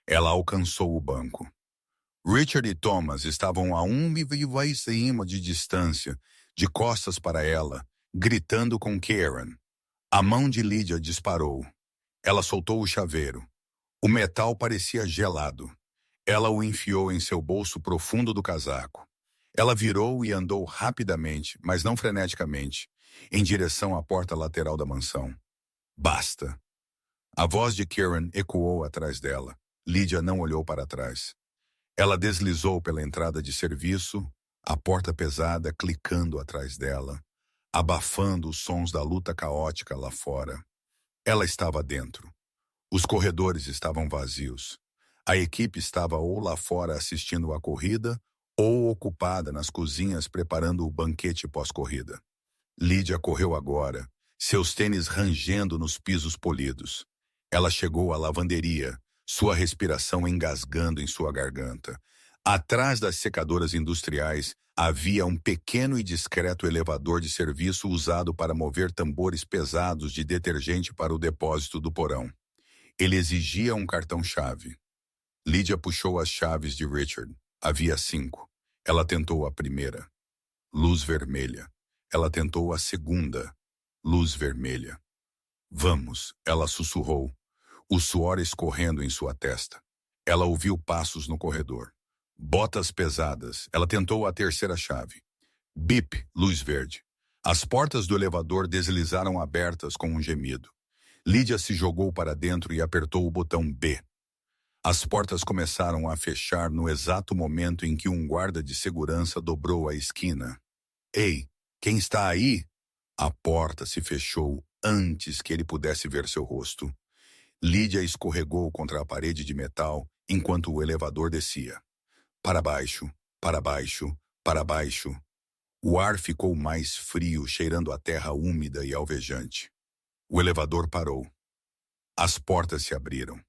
[SPEAKER 1] Ela alcançou o banco. Richard e Thomas estavam a 1,5 de distância, de costas para ela, gritando com Kieran. A mão de Lydia disparou. Ela soltou o chaveiro. O metal parecia gelado. Ela o enfiou em seu bolso profundo do casaco. Ela virou e andou rapidamente, mas não freneticamente, em direção à porta lateral da mansão. Basta. A voz de Kieran ecoou atrás dela. Lydia não olhou para trás. Ela deslizou pela entrada de serviço, a porta pesada clicando atrás dela, abafando os sons da luta caótica lá fora. Ela estava dentro. Os corredores estavam vazios. A equipe estava ou lá fora assistindo à corrida, ou ocupada nas cozinhas preparando o banquete pós-corrida. Lydia correu agora, seus tênis rangendo nos pisos polidos. Ela chegou à lavanderia, sua respiração engasgando em sua garganta. Atrás das secadoras industriais havia um pequeno e discreto elevador de serviço usado para mover tambores pesados de detergente para o depósito do porão. Ele exigia um cartão-chave. Lydia puxou as chaves de Richard. Havia 5. Ela tentou a primeira. Luz vermelha. Ela tentou a segunda. Luz vermelha. Vamos, ela sussurrou, o suor escorrendo em sua testa. Ela ouviu passos no corredor. Botas pesadas. Ela tentou a terceira chave. Bip, luz verde. As portas do elevador deslizaram abertas com um gemido. Lydia se jogou para dentro e apertou o botão B. As portas começaram a fechar no exato momento em que um guarda de segurança dobrou a esquina. Ei, quem está aí? A porta se fechou antes que ele pudesse ver seu rosto. Lydia escorregou contra a parede de metal enquanto o elevador descia. Para baixo, para baixo, para baixo. O ar ficou mais frio, cheirando a terra úmida e alvejante. O elevador parou. As portas se abriram.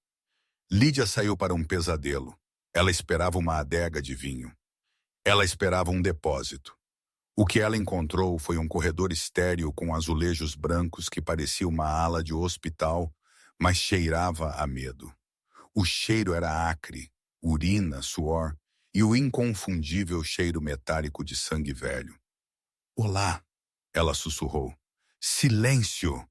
[SPEAKER 1] Lídia saiu para um pesadelo. Ela esperava uma adega de vinho. Ela esperava um depósito. O que ela encontrou foi um corredor estéril com azulejos brancos que parecia uma ala de hospital, mas cheirava a medo. O cheiro era acre, urina, suor e o inconfundível cheiro metálico de sangue velho. Olá, ela sussurrou. Silêncio!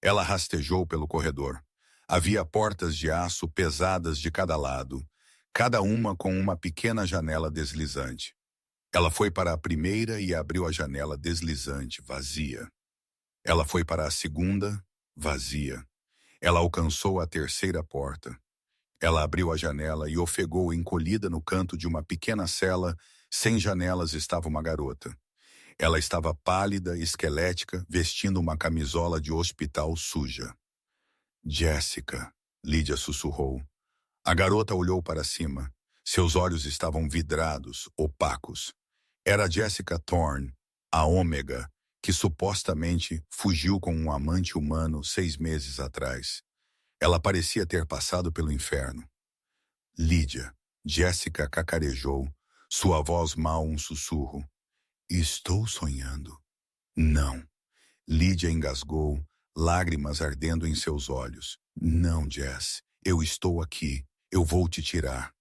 [SPEAKER 1] Ela rastejou pelo corredor. Havia portas de aço pesadas de cada lado, cada uma com uma pequena janela deslizante. Ela foi para a primeira e abriu a janela deslizante, vazia. Ela foi para a segunda, vazia. Ela alcançou a terceira porta. Ela abriu a janela e ofegou encolhida no canto de uma pequena cela. Sem janelas estava uma garota. Ela estava pálida, esquelética, vestindo uma camisola de hospital suja. Jessica, Lídia sussurrou. A garota olhou para cima. Seus olhos estavam vidrados, opacos. Era Jessica Thorne, a Ômega, que supostamente fugiu com um amante humano 6 meses atrás. Ela parecia ter passado pelo inferno. Lídia, Jessica cacarejou, sua voz mal um sussurro. Estou sonhando. Não. Lídia engasgou, lágrimas ardendo em seus olhos. Não, Jess, eu estou aqui. Eu vou te tirar.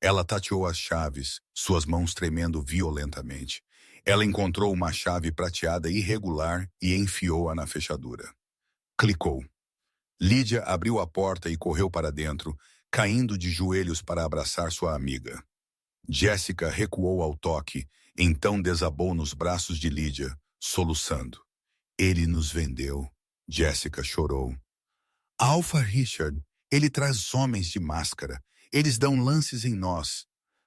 [SPEAKER 1] Ela tateou as chaves, suas mãos tremendo violentamente. Ela encontrou uma chave prateada irregular e enfiou-a na fechadura. Clicou. Lídia abriu a porta e correu para dentro, caindo de joelhos para abraçar sua amiga. Jessica recuou ao toque, então desabou nos braços de Lídia, soluçando. Ele nos vendeu. Jessica chorou. Alpha Richard, ele traz homens de máscara. Eles dão lances em nós.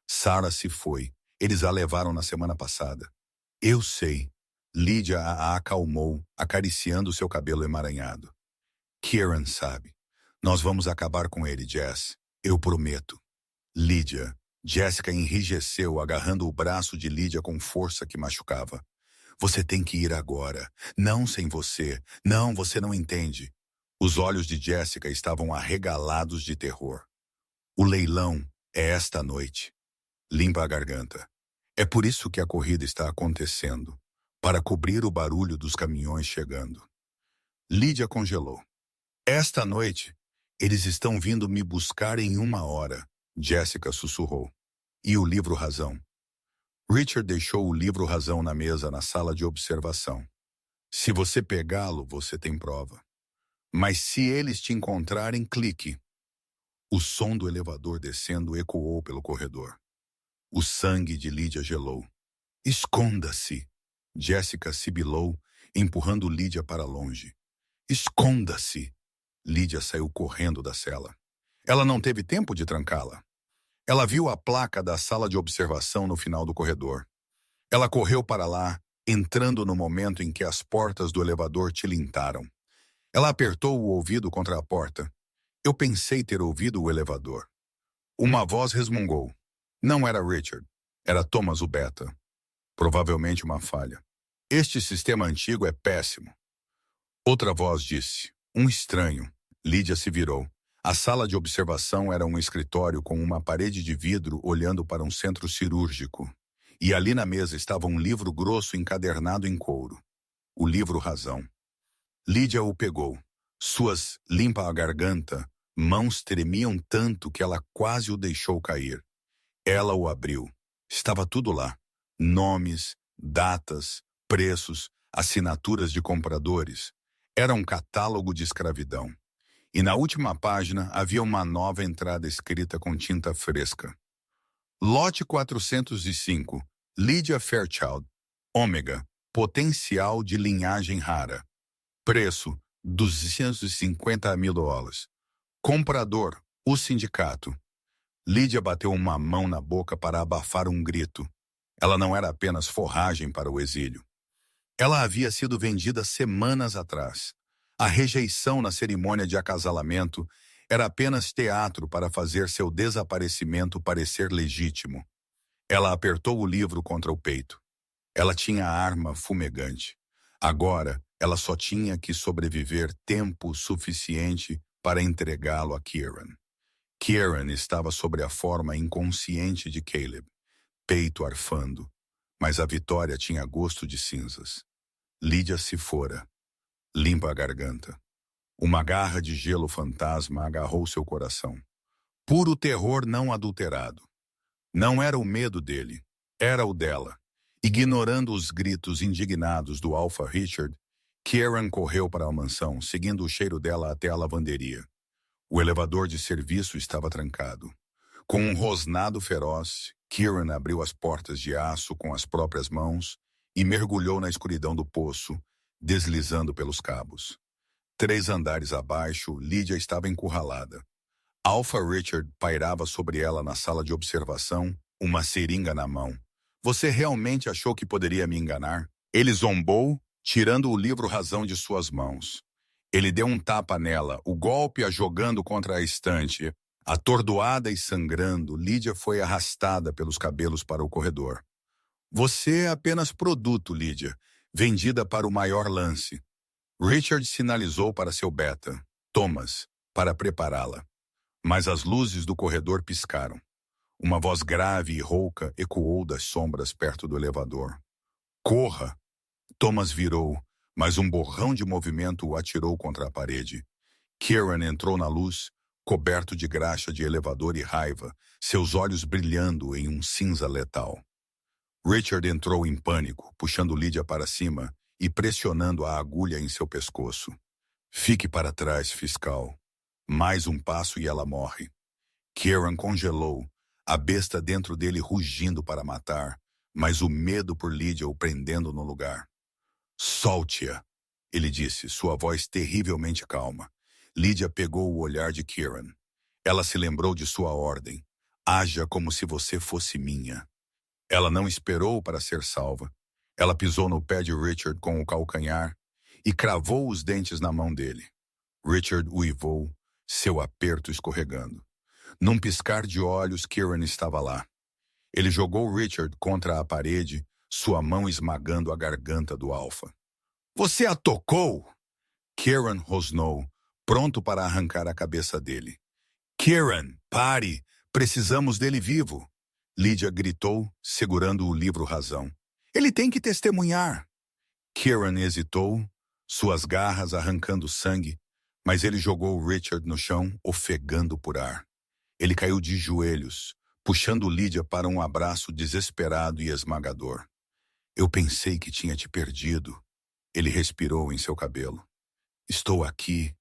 [SPEAKER 1] Sarah se foi. Eles a levaram na semana passada. Eu sei. Lídia a acalmou, acariciando seu cabelo emaranhado. Kieran sabe. Nós vamos acabar com ele, Jess. Eu prometo. Lídia. Jessica enrijeceu, agarrando o braço de Lídia com força que machucava. Você tem que ir agora. Não sem você. Não, você não entende. Os olhos de Jessica estavam arregalados de terror. O leilão é esta noite. Limpa a garganta. É por isso que a corrida está acontecendo. Para cobrir o barulho dos caminhões chegando. Lídia congelou. Esta noite, eles estão vindo me buscar em 1 hora. Jessica sussurrou. E o livro razão? Richard deixou o livro razão na mesa na sala de observação. Se você pegá-lo, você tem prova. Mas se eles te encontrarem, clique. O som do elevador descendo ecoou pelo corredor. O sangue de Lídia gelou. Esconda-se! Jessica sibilou, empurrando Lídia para longe. Esconda-se! Lídia saiu correndo da cela. Ela não teve tempo de trancá-la. Ela viu a placa da sala de observação no final do corredor. Ela correu para lá, entrando no momento em que as portas do elevador tilintaram. Ela apertou o ouvido contra a porta. Eu pensei ter ouvido o elevador. Uma voz resmungou. Não era Richard. Era Thomas o Beta. Provavelmente uma falha. Este sistema antigo é péssimo. Outra voz disse. Um estranho. Lídia se virou. A sala de observação era um escritório com uma parede de vidro olhando para um centro cirúrgico. E ali na mesa estava um livro grosso encadernado em couro. O livro razão. Lídia o pegou. Suas limpa a garganta, mãos tremiam tanto que ela quase o deixou cair. Ela o abriu. Estava tudo lá. Nomes, datas, preços, assinaturas de compradores. Era um catálogo de escravidão. E na última página havia uma nova entrada escrita com tinta fresca. Lote 405, Lydia Fairchild, Ômega, potencial de linhagem rara. Preço, $250 mil. Comprador, o sindicato. Lídia bateu uma mão na boca para abafar um grito. Ela não era apenas forragem para o exílio. Ela havia sido vendida semanas atrás. A rejeição na cerimônia de acasalamento era apenas teatro para fazer seu desaparecimento parecer legítimo. Ela apertou o livro contra o peito. Ela tinha a arma fumegante. Agora, ela só tinha que sobreviver tempo suficiente para entregá-lo a Kieran. Kieran estava sobre a forma inconsciente de Caleb, peito arfando, mas a vitória tinha gosto de cinzas. Lídia se fora, limpa a garganta. Uma garra de gelo fantasma agarrou seu coração. Puro terror não adulterado. Não era o medo dele, era o dela. Ignorando os gritos indignados do Alpha Richard, Kieran correu para a mansão, seguindo o cheiro dela até a lavanderia. O elevador de serviço estava trancado. Com um rosnado feroz, Kieran abriu as portas de aço com as próprias mãos e mergulhou na escuridão do poço, deslizando pelos cabos. 3 andares abaixo, Lídia estava encurralada. Alpha Richard pairava sobre ela na sala de observação, uma seringa na mão. Você realmente achou que poderia me enganar? Ele zombou, tirando o livro-razão de suas mãos. Ele deu um tapa nela, o golpe a jogando contra a estante. Atordoada e sangrando, Lídia foi arrastada pelos cabelos para o corredor. Você é apenas produto, Lídia, vendida para o maior lance. Richard sinalizou para seu beta, Thomas, para prepará-la. Mas as luzes do corredor piscaram. Uma voz grave e rouca ecoou das sombras perto do elevador. Corra! Thomas virou, mas um borrão de movimento o atirou contra a parede. Kieran entrou na luz, coberto de graxa de elevador e raiva, seus olhos brilhando em um cinza letal. Richard entrou em pânico, puxando Lídia para cima e pressionando a agulha em seu pescoço. Fique para trás, fiscal. Mais um passo e ela morre. Kieran congelou, a besta dentro dele rugindo para matar, mas o medo por Lídia o prendendo no lugar. Solte-a, ele disse, sua voz terrivelmente calma. Lídia pegou o olhar de Kieran. Ela se lembrou de sua ordem. Haja como se você fosse minha. Ela não esperou para ser salva. Ela pisou no pé de Richard com o calcanhar e cravou os dentes na mão dele. Richard uivou, seu aperto escorregando. Num piscar de olhos, Kieran estava lá. Ele jogou Richard contra a parede, sua mão esmagando a garganta do Alpha. Você a tocou? Kieran rosnou, pronto para arrancar a cabeça dele. Kieran, pare! Precisamos dele vivo! Lídia gritou, segurando o livro-razão. Ele tem que testemunhar! Kieran hesitou, suas garras arrancando sangue, mas ele jogou Richard no chão, ofegando por ar. Ele caiu de joelhos, puxando Lídia para um abraço desesperado e esmagador. Eu pensei que tinha te perdido. Ele respirou em seu cabelo. Estou aqui,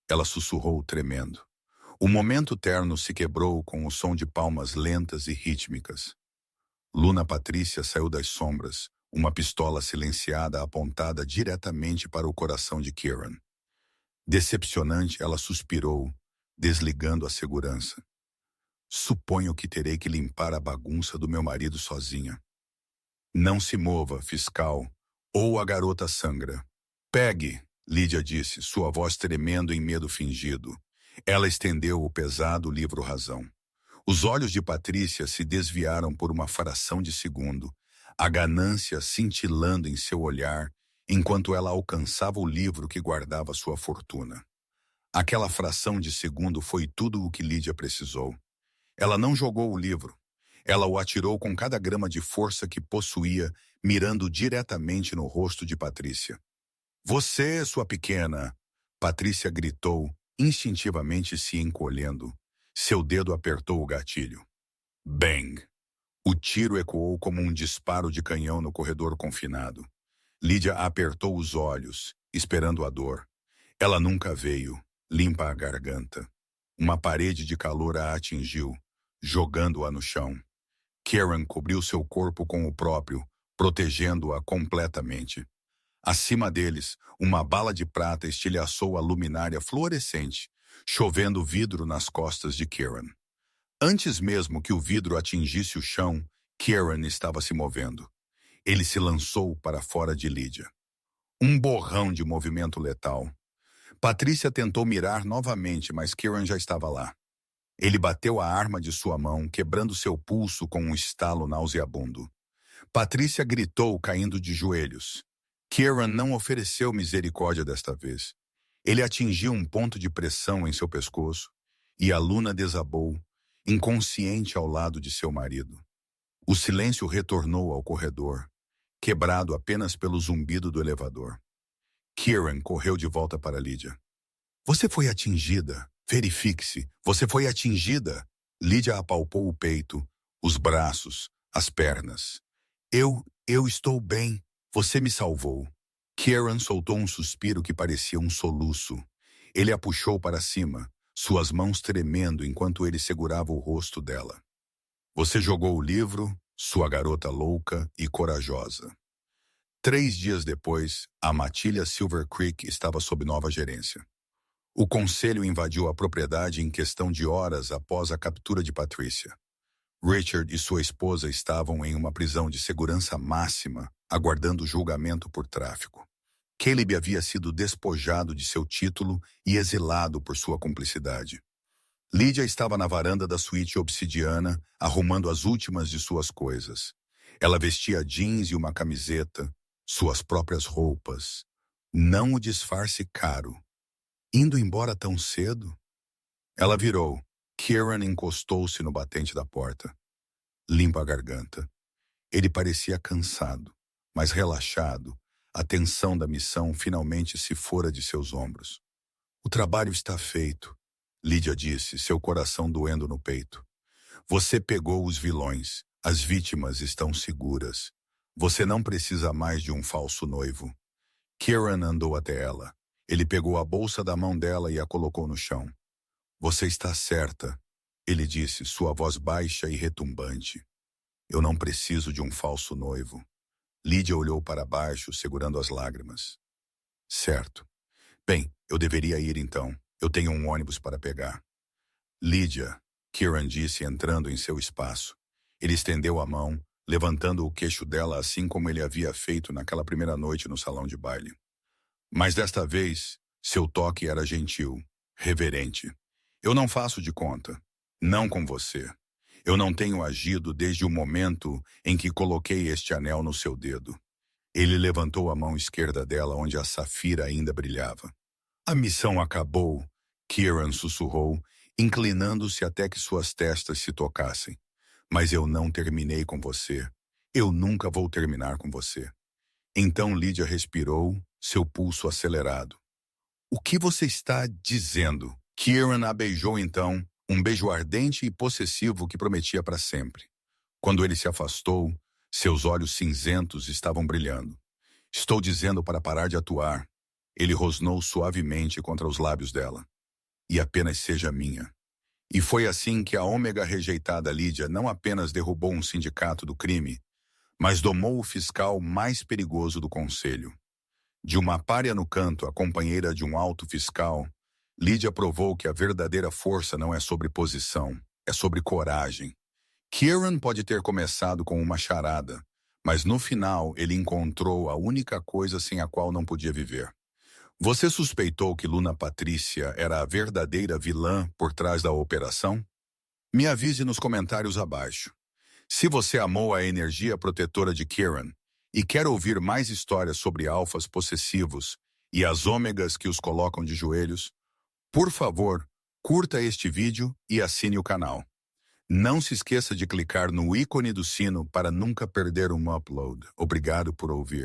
[SPEAKER 1] ela sussurrou tremendo. O momento terno se quebrou com o som de palmas lentas e rítmicas. Luna Patrícia saiu das sombras, uma pistola silenciada apontada diretamente para o coração de Kieran. Decepcionante, ela suspirou, desligando a segurança. Suponho que terei que limpar a bagunça do meu marido sozinha. Não se mova, fiscal, ou a garota sangra. Pegue, Lídia disse, sua voz tremendo em medo fingido. Ela estendeu o pesado livro-razão. Os olhos de Patrícia se desviaram por uma fração de segundo, a ganância cintilando em seu olhar, enquanto ela alcançava o livro que guardava sua fortuna. Aquela fração de segundo foi tudo o que Lídia precisou. Ela não jogou o livro. Ela o atirou com cada grama de força que possuía, mirando diretamente no rosto de Patrícia. Você, sua pequena! Patrícia gritou, instintivamente se encolhendo. Seu dedo apertou o gatilho. Bang! O tiro ecoou como um disparo de canhão no corredor confinado. Lídia apertou os olhos, esperando a dor. Ela nunca veio, limpa a garganta. Uma parede de calor a atingiu, jogando-a no chão. Kieran cobriu seu corpo com o próprio, protegendo-a completamente. Acima deles, uma bala de prata estilhaçou a luminária fluorescente, chovendo vidro nas costas de Kieran. Antes mesmo que o vidro atingisse o chão, Kieran estava se movendo. Ele se lançou para fora de Lídia. Um borrão de movimento letal. Patrícia tentou mirar novamente, mas Kieran já estava lá. Ele bateu a arma de sua mão, quebrando seu pulso com um estalo nauseabundo. Patrícia gritou, caindo de joelhos. Kieran não ofereceu misericórdia desta vez. Ele atingiu um ponto de pressão em seu pescoço e a Luna desabou, inconsciente ao lado de seu marido. O silêncio retornou ao corredor, quebrado apenas pelo zumbido do elevador. Kieran correu de volta para Lydia. Você foi atingida. Verifique-se. Você foi atingida. Lydia apalpou o peito, os braços, as pernas. Eu estou bem. Você me salvou. Kieran soltou um suspiro que parecia um soluço. Ele a puxou para cima, suas mãos tremendo enquanto ele segurava o rosto dela. Você jogou o livro, sua garota louca e corajosa. 3 dias depois, a matilha Silver Creek estava sob nova gerência. O conselho invadiu a propriedade em questão de horas após a captura de Patrícia. Richard e sua esposa estavam em uma prisão de segurança máxima, aguardando julgamento por tráfico. Caleb havia sido despojado de seu título e exilado por sua cumplicidade. Lydia estava na varanda da suíte obsidiana, arrumando as últimas de suas coisas. Ela vestia jeans e uma camiseta, suas próprias roupas. Não o disfarce caro. Indo embora tão cedo? Ela virou. Kieran encostou-se no batente da porta. Limpa a garganta. Ele parecia cansado, mas relaxado. A tensão da missão finalmente se fora de seus ombros. O trabalho está feito, Lydia disse, seu coração doendo no peito. Você pegou os vilões. As vítimas estão seguras. Você não precisa mais de um falso noivo. Kieran andou até ela. Ele pegou a bolsa da mão dela e a colocou no chão. Você está certa, ele disse, sua voz baixa e retumbante. Eu não preciso de um falso noivo. Lydia olhou para baixo, segurando as lágrimas. Certo. Bem, eu deveria ir então. Eu tenho um ônibus para pegar. Lydia, Kieran disse, entrando em seu espaço. Ele estendeu a mão, levantando o queixo dela assim como ele havia feito naquela primeira noite no salão de baile. Mas desta vez, seu toque era gentil, reverente. Eu não faço de conta. Não com você. Eu não tenho agido desde o momento em que coloquei este anel no seu dedo. Ele levantou a mão esquerda dela onde a safira ainda brilhava. A missão acabou, Kieran sussurrou, inclinando-se até que suas testas se tocassem. Mas eu não terminei com você. Eu nunca vou terminar com você. Então Lydia respirou, seu pulso acelerado. O que você está dizendo? Kieran a beijou então, um beijo ardente e possessivo que prometia para sempre. Quando ele se afastou, seus olhos cinzentos estavam brilhando. Estou dizendo para parar de atuar. Ele rosnou suavemente contra os lábios dela. E apenas seja minha. E foi assim que a ômega rejeitada Lydia não apenas derrubou um sindicato do crime, mas domou o fiscal mais perigoso do conselho. De uma pária no canto, a companheira de um alto fiscal, Lydia provou que a verdadeira força não é sobre posição, é sobre coragem. Kieran pode ter começado com uma charada, mas no final ele encontrou a única coisa sem a qual não podia viver. Você suspeitou que Luna Patrícia era a verdadeira vilã por trás da operação? Me avise nos comentários abaixo. Se você amou a energia protetora de Kieran e quer ouvir mais histórias sobre alfas possessivos e as ômegas que os colocam de joelhos, por favor, curta este vídeo e assine o canal. Não se esqueça de clicar no ícone do sino para nunca perder um upload. Obrigado por ouvir.